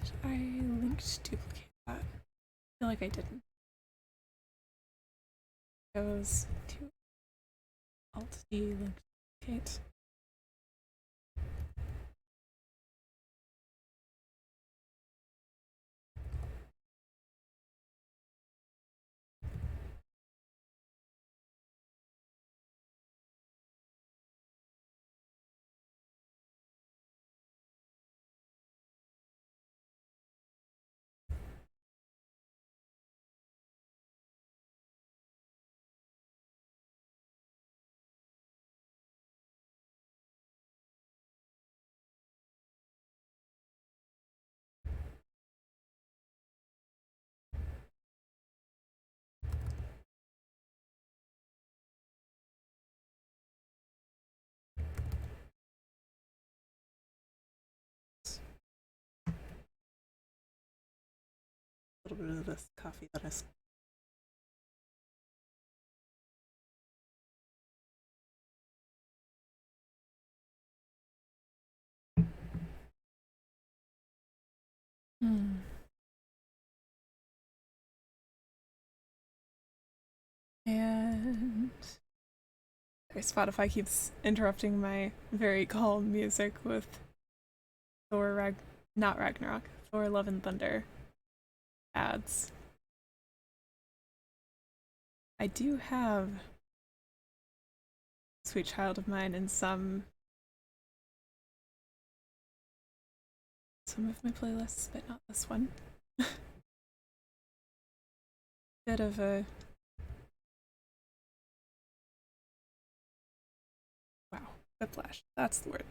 Did I link to duplicate that? I feel like I didn't. Goes to Alt D link duplicate. A little bit of this coffee that I And Spotify keeps interrupting my very calm music with not Ragnarok, Thor Love and Thunder ads. I do have Sweet Child of Mine in some of my playlists, but not this one. Bit of a whiplash. That's the word.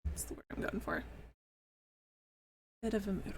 That's the word I'm going for. Bit of a mood.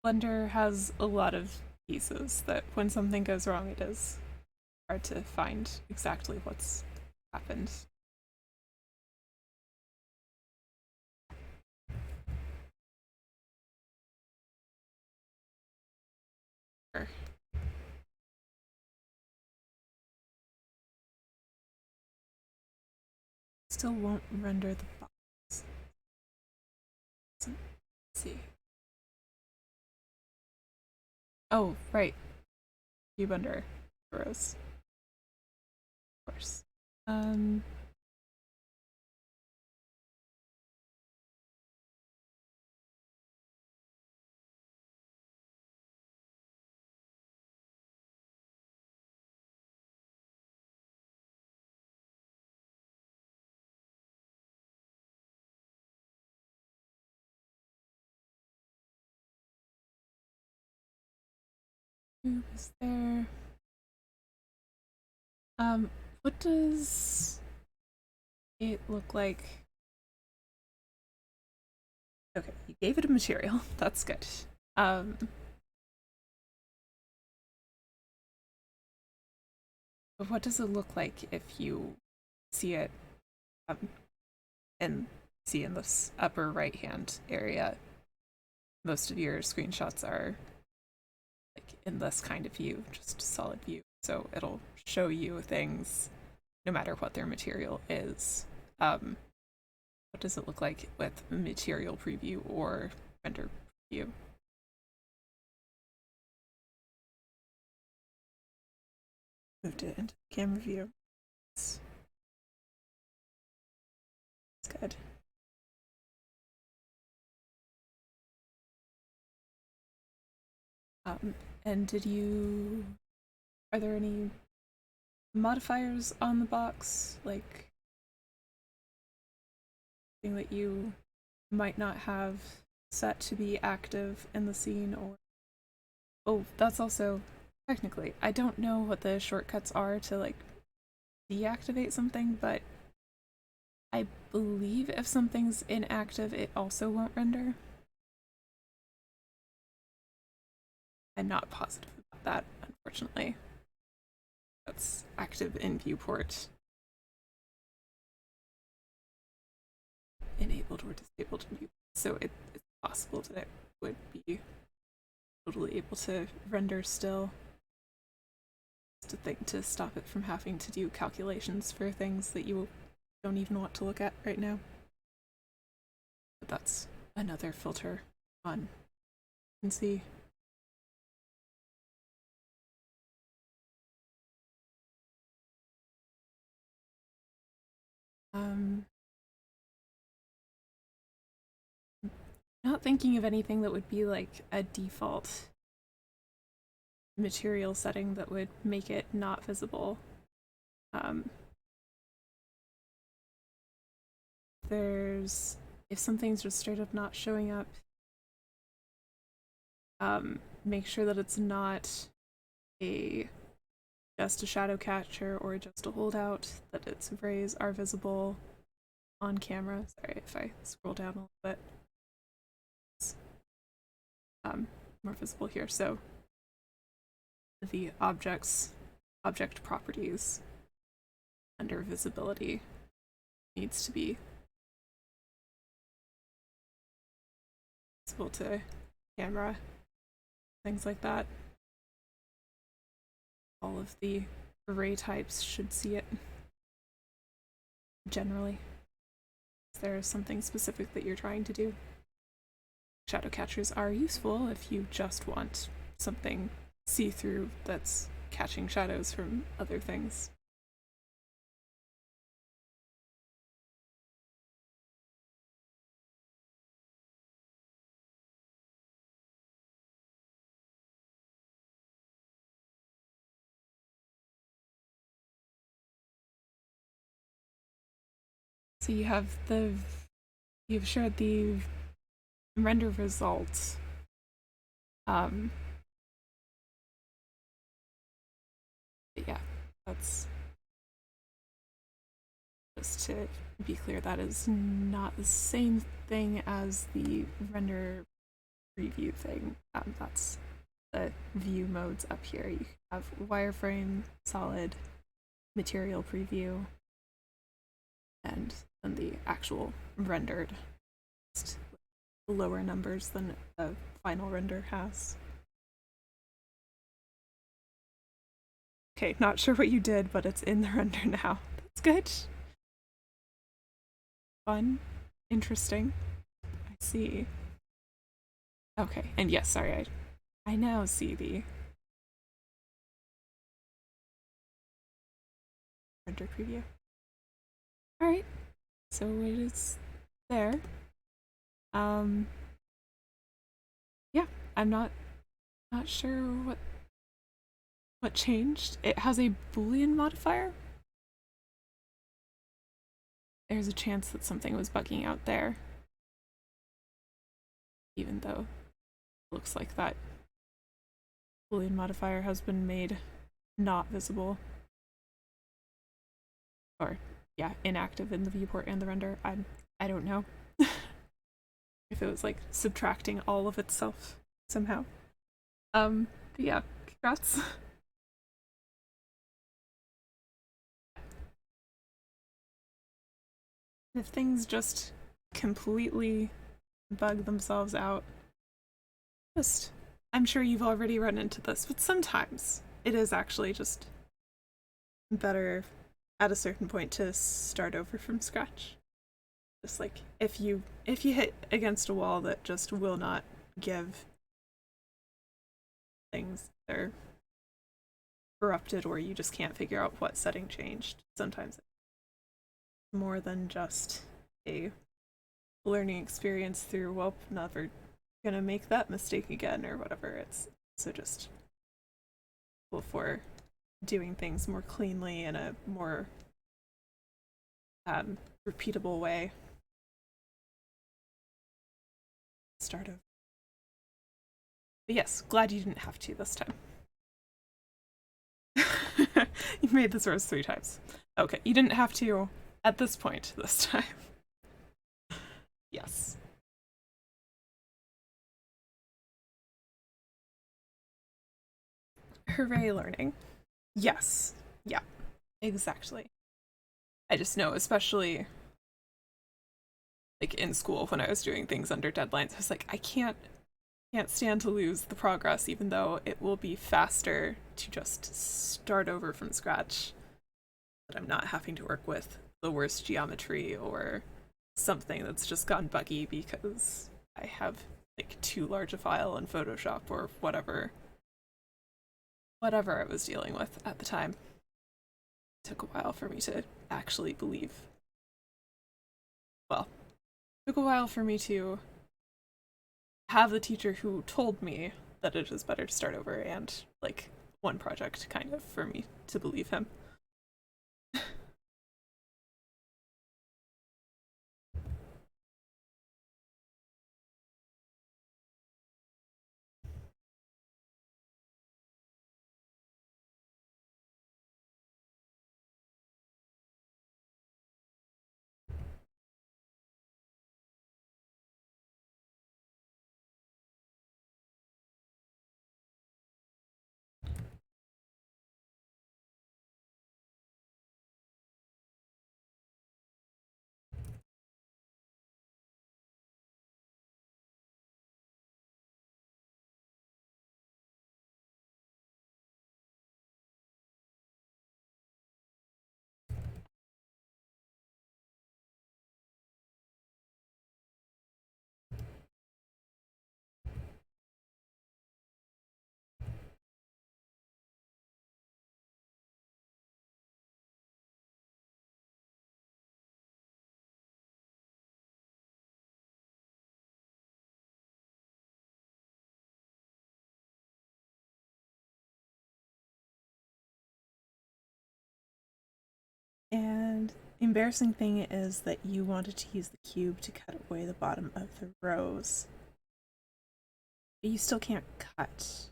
Blender has a lot of pieces that when something goes wrong, it is hard to find exactly what's happened. Sure. Still won't render the box. Let's see. Oh, right. Cube under arrows. Of course. Cube is there. What does it look like? Okay, you gave it a material. That's good. But what does it look like if you see it um, in this upper right hand area? Most of your screenshots are like in this kind of view, just solid view. So it'll show you things no matter what their material is. What does it look like with material preview or render preview? Moved it into camera view. It's good. And are there any modifiers on the box, like thing that you might not have set to be active in the scene? Or oh, that's also technically, I don't know what the shortcuts are to like deactivate something, but I believe if something's inactive, it also won't render. I'm not positive about that, unfortunately. That's active in viewport. Enabled or disabled in viewport. So it's possible that it would be totally able to render still. Just a thing to stop it from having to do calculations for things that you don't even want to look at right now. But that's another filter on. You can see. Not thinking of anything that would be like a default material setting that would make it not visible. If something's just straight up not showing up, make sure that it's not just a shadow catcher or just a holdout, that its rays are visible on camera. Sorry if I scroll down a little bit. It's more visible here. So the object properties under visibility needs to be visible to camera, things like that. All of the array types should see it generally. If there is something specific that you're trying to do. Shadow catchers are useful if you just want something see-through that's catching shadows from other things. So you've shared the render results. Yeah, that's just to be clear, that is not the same thing as the render preview thing. That's the view modes up here. You have wireframe, solid, material preview, and then the actual rendered, just lower numbers than the final render has. Okay, not sure what you did, but it's in the render now. That's good. Fun. Interesting. I see. Okay, and yes, sorry, I now see the render preview. Alright, so it is there. Yeah, I'm not sure what changed. It has a Boolean modifier. There's a chance that something was bugging out there. Even though it looks like that Boolean modifier has been made not visible. Or, yeah, inactive in the viewport and the render. I don't know. If it was like subtracting all of itself somehow. But yeah, congrats. If things just completely bug themselves out, I'm sure you've already run into this, but sometimes it is actually just better at a certain point to start over from scratch. Just like if you hit against a wall that just will not give, things that are corrupted or you just can't figure out what setting changed. Sometimes it's more than just a learning experience through, well, never gonna make that mistake again or whatever. It's so just for doing things more cleanly in a more repeatable way. Start over. But yes, glad you didn't have to this time. You made this rose 3 times. Okay, you didn't have to at this point this time. Yes. Hooray learning. Yes. Yeah. Exactly. I just know, especially like in school when I was doing things under deadlines, I was like, I can't stand to lose the progress, even though it will be faster to just start over from scratch. But I'm not having to work with the worst geometry or something that's just gone buggy because I have like too large a file in Photoshop or whatever I was dealing with at the time. It took a while for me to actually believe. Well, it took a while for me to have the teacher who told me that it is better to start over and like one project kind of for me to believe him. And the embarrassing thing is that you wanted to use the cube to cut away the bottom of the rows. But you still can't cut.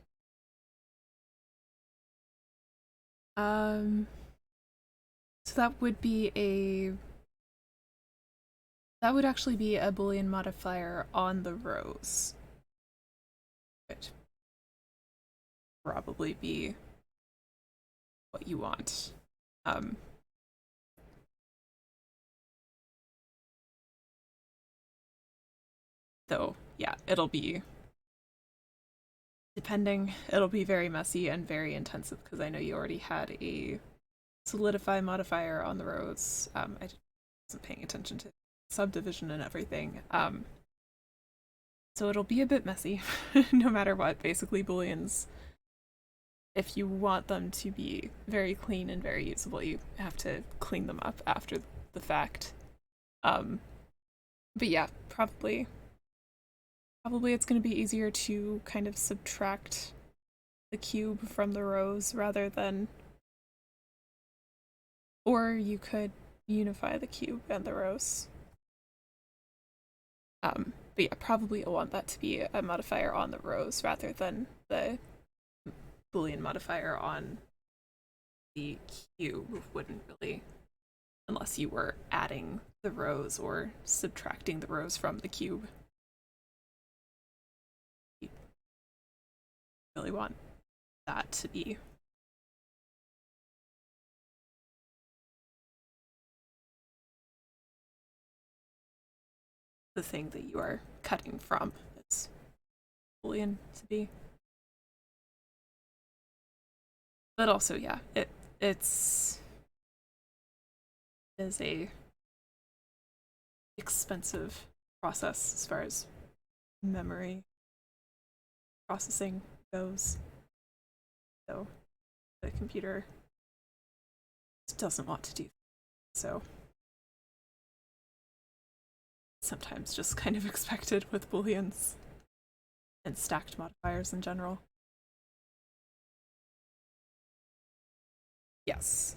So that would be that would actually be a Boolean modifier on the rows. would probably be what you want. Um, though, yeah, it'll be very messy and very intensive because I know you already had a solidify modifier on the roads. I wasn't paying attention to subdivision and everything. So it'll be a bit messy, no matter what. Basically, booleans, if you want them to be very clean and very usable, you have to clean them up after the fact. Um, but yeah, probably it's going to be easier to kind of subtract the cube from the rows rather than, or you could unify the cube and the rows. But yeah, probably you'll want that to be a modifier on the rows rather than the Boolean modifier on the cube. Wouldn't really, unless you were adding the rows or subtracting the rows from the cube. You really want that to be the thing that you are cutting from. It's Boolean to be. But also, yeah, it's is a expensive process as far as memory processing goes. So the computer doesn't want to do that. So sometimes just kind of expected with booleans and stacked modifiers in general. Yes.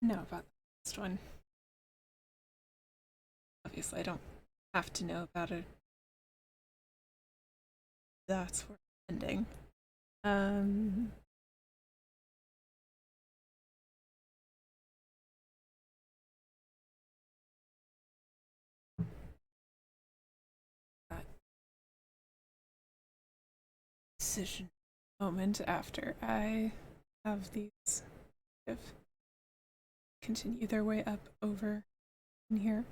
No, about the last one. Obviously, I don't have to know about it. That's where it's ending. Um, that decision moment after I have these kind of continue their way up over in here.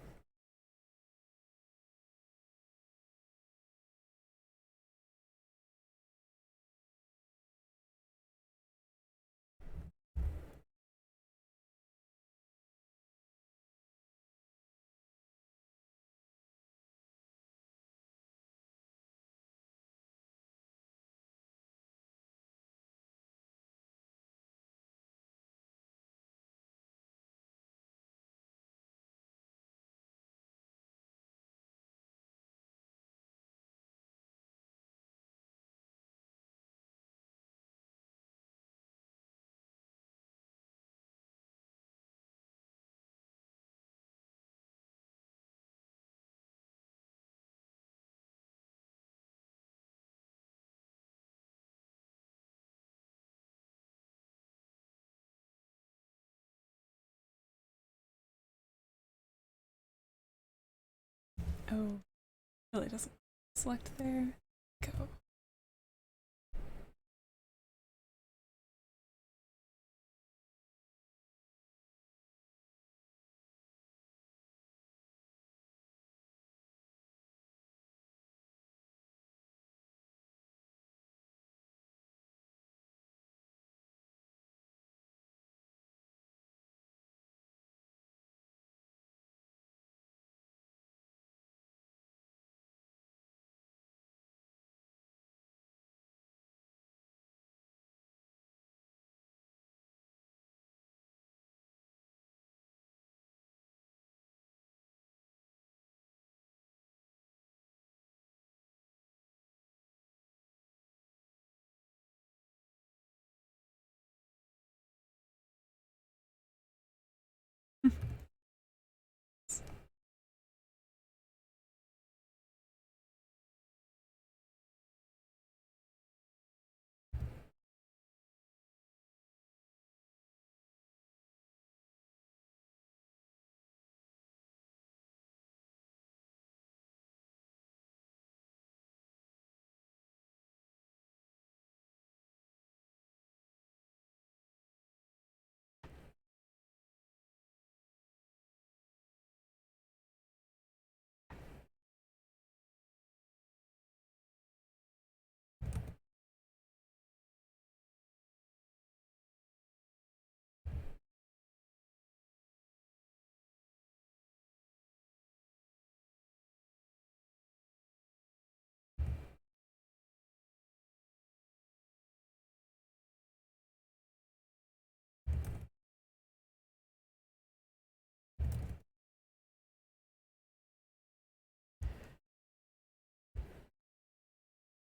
Oh, really doesn't select there. Go.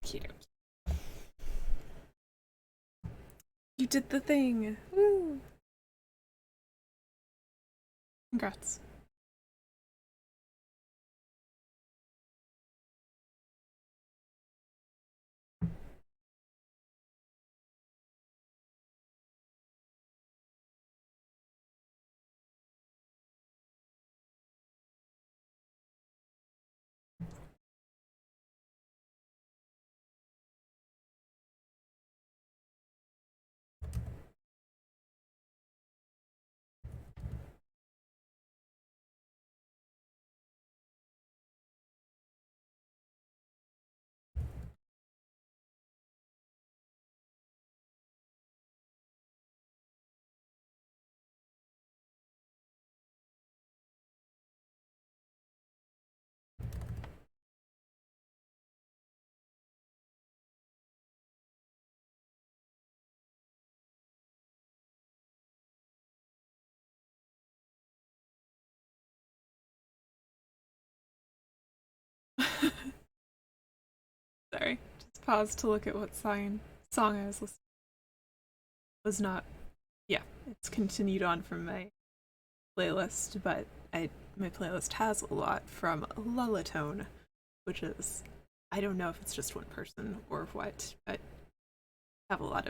Cute. You did the thing! Woo! Congrats. Sorry. Just paused to look at what song I was listening to. Was not. Yeah, it's continued on from my playlist, but my playlist has a lot from Lullatone, which is, I don't know if it's just one person or what, but have a lot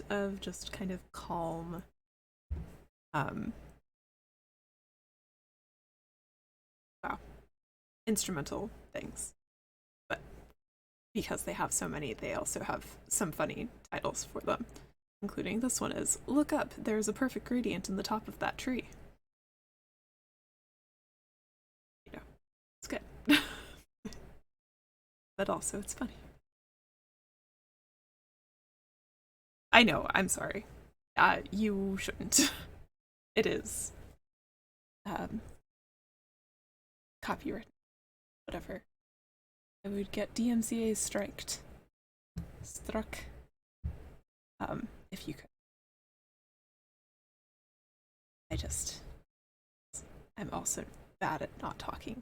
of just kind of calm, um, wow, instrumental things. But because they have so many, they also have some funny titles for them, including this one is "Look up, there's a perfect gradient in the top of that tree." You know, it's good, but also it's funny. I know. I'm sorry. You shouldn't. It is um, copyright, whatever. I would get DMCA struck, if you could. I just, I'm also bad at not talking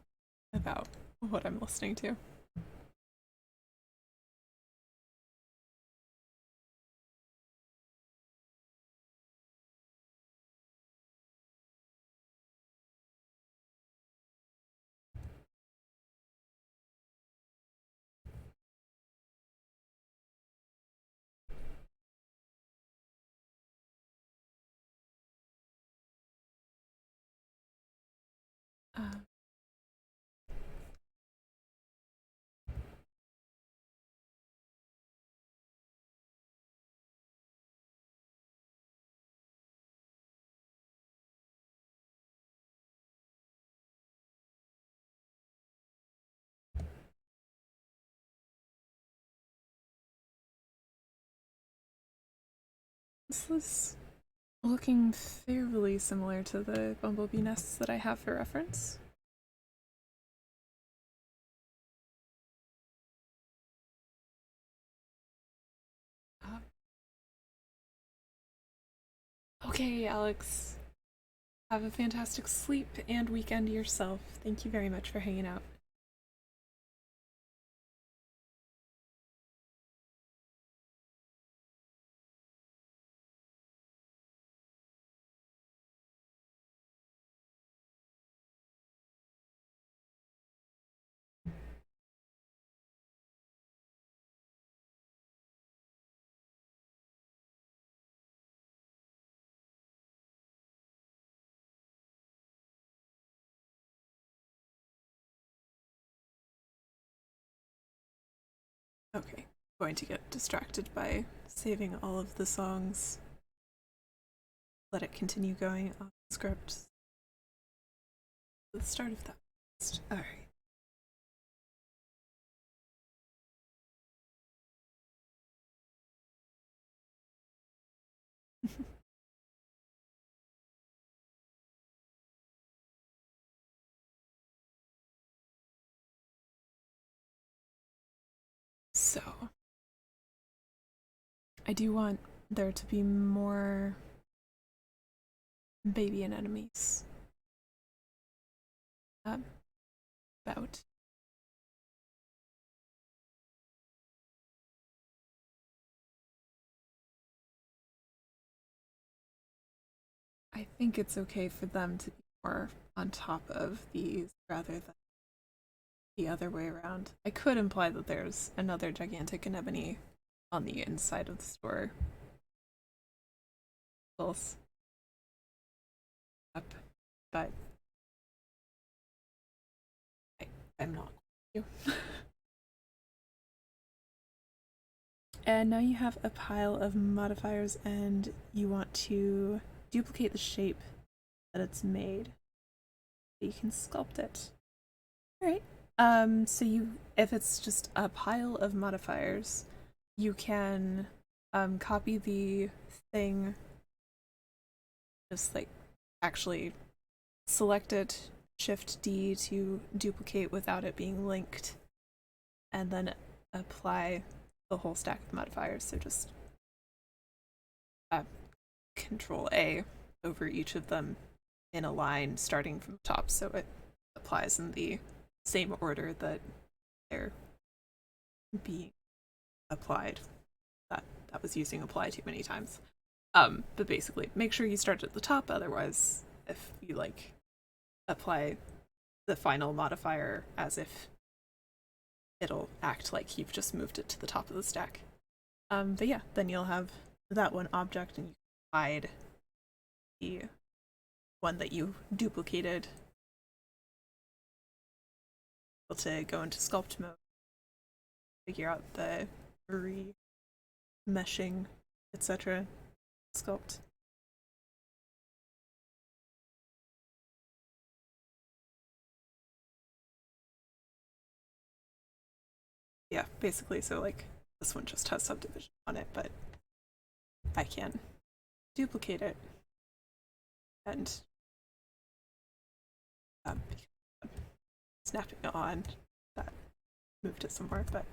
about what I'm listening to. This is looking fairly similar to the bumblebee nests that I have for reference. Uh, okay, Alex. Have a fantastic sleep and weekend yourself. Thank you very much for hanging out. Okay, going to get distracted by saving all of the songs. Let it continue going off the script. The start of that. Alright. So, I do want there to be more baby anemones um, about. I think it's okay for them to be more on top of these rather than the other way around. I could imply that there's another gigantic anemone on the inside of the store. Close up, but I'm not going to. And now you have a pile of modifiers and you want to duplicate the shape that it's made. You can sculpt it. Alright. So if it's just a pile of modifiers, you can copy the thing, just like actually select it, Shift D to duplicate without it being linked, and then apply the whole stack of modifiers. So just uh, Control A over each of them in a line starting from the top so it applies in the same order that they're being applied. That was using apply too many times. But basically, make sure you start at the top, otherwise, if you like apply the final modifier as if it'll act like you've just moved it to the top of the stack. But yeah, then you'll have that one object and you can hide the one that you duplicated. Able to go into sculpt mode, figure out the remeshing, etc. Sculpt. Yeah, basically, so like this one just has subdivision on it, but I can duplicate it and um, snapping it on that moved it somewhere, but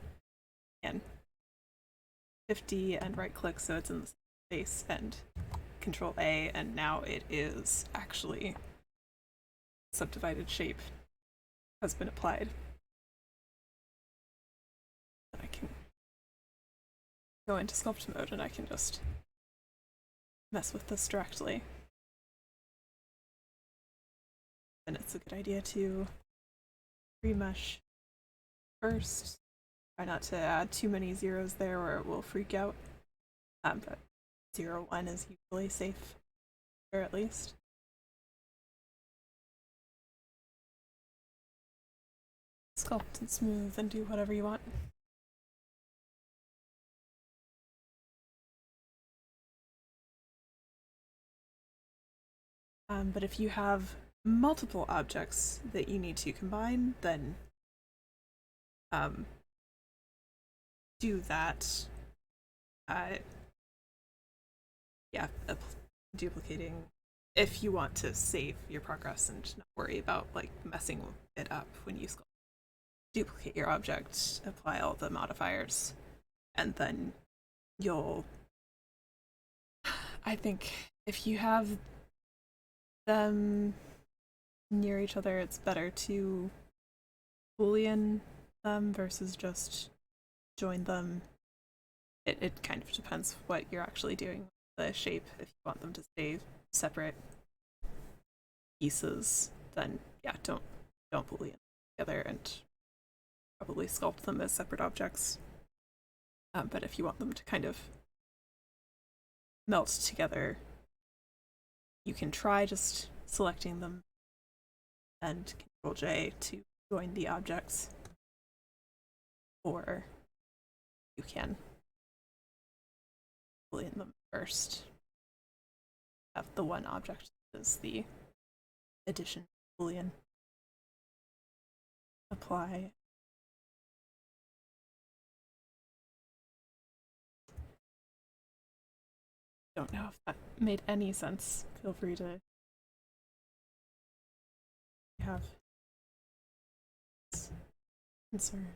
again, Shift D and right click so it's in the space and Control A, and now it is actually subdivided shape has been applied. And I can go into sculpt mode and I can just mess with this directly. And it's a good idea to remesh first. Try not to add too many zeros there or it will freak out. But 0, 1 is usually safe, or at least. Sculpt and smooth and do whatever you want. But if you have multiple objects that you need to combine, then do that. yeah, duplicating if you want to save your progress and not worry about like messing it up when you duplicate your object, apply all the modifiers, and then you'll. I think if you have them near each other, it's better to Boolean them versus just join them. It kind of depends what you're actually doing with the shape. If you want them to stay separate pieces, then yeah, don't Boolean together and probably sculpt them as separate objects. But if you want them to kind of melt together, you can try just selecting them and Control J to join the objects, or you can Boolean them first. Have the one object is the addition Boolean. Apply. Don't know if that made any sense. Feel free to have concern.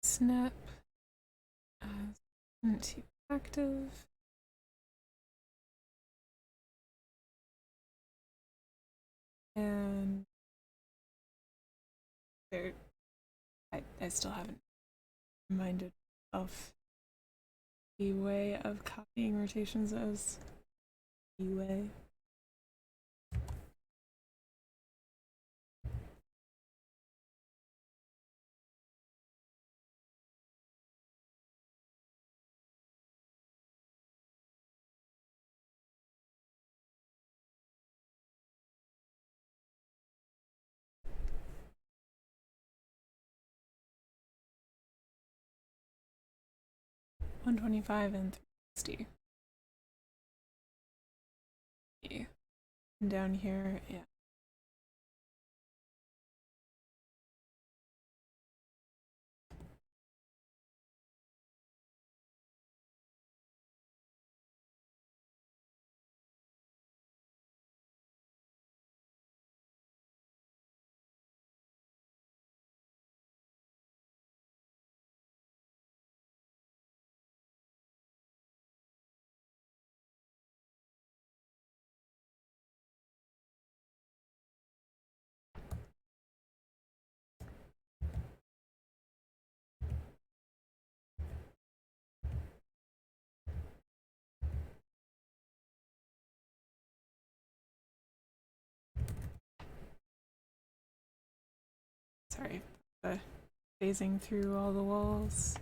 Snap into active. And there, I still haven't reminded of the way of copying rotations as the way. $125 and $360. And down here, yeah, Sorry, phasing through all the walls.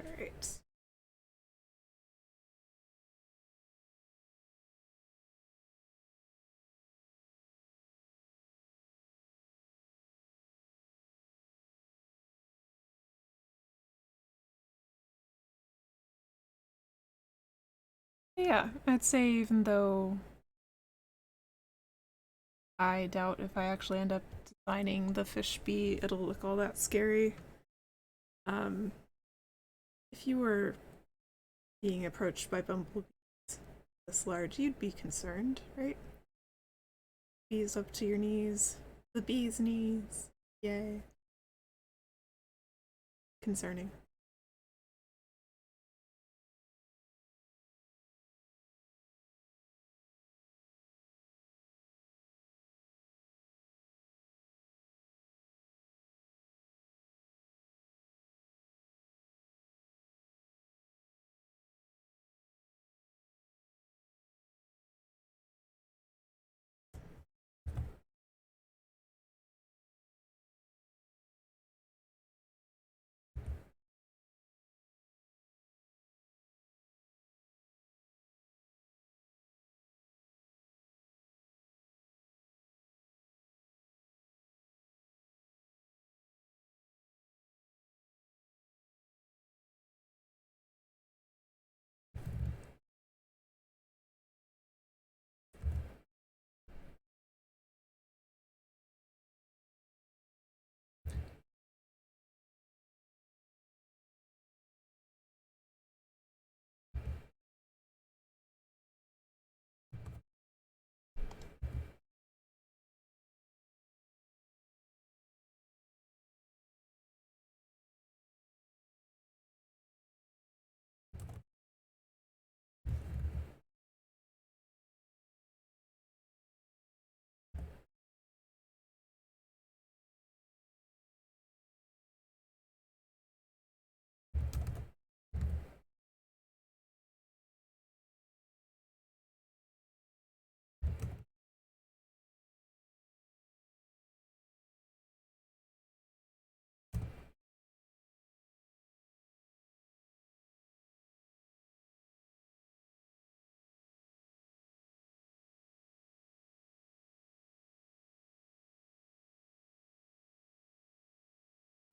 Alright. Yeah, I'd say even though I doubt if I actually end up designing the fish bee, it'll look all that scary. Um, if you were being approached by bumblebees this large, you'd be concerned, right? Bees up to your knees. The bee's knees. Yay. Concerning.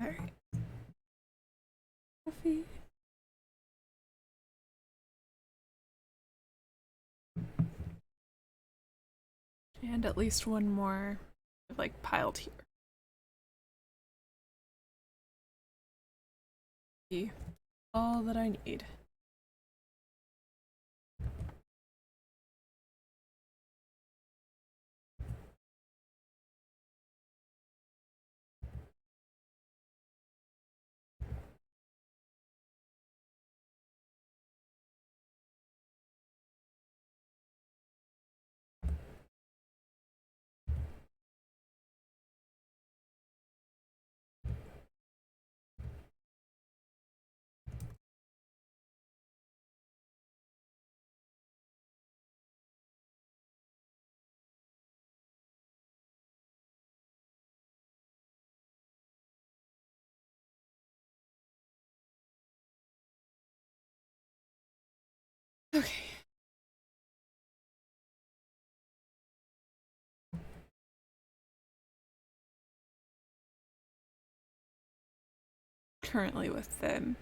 Alright. Coffee. And at least one more, like, piled here. Be all that I need. Okay. Currently with them.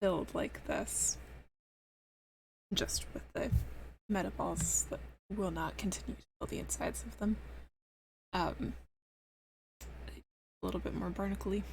build like this, just with the metaballs that will not continue to fill the insides of them. A little bit more barnacle-y.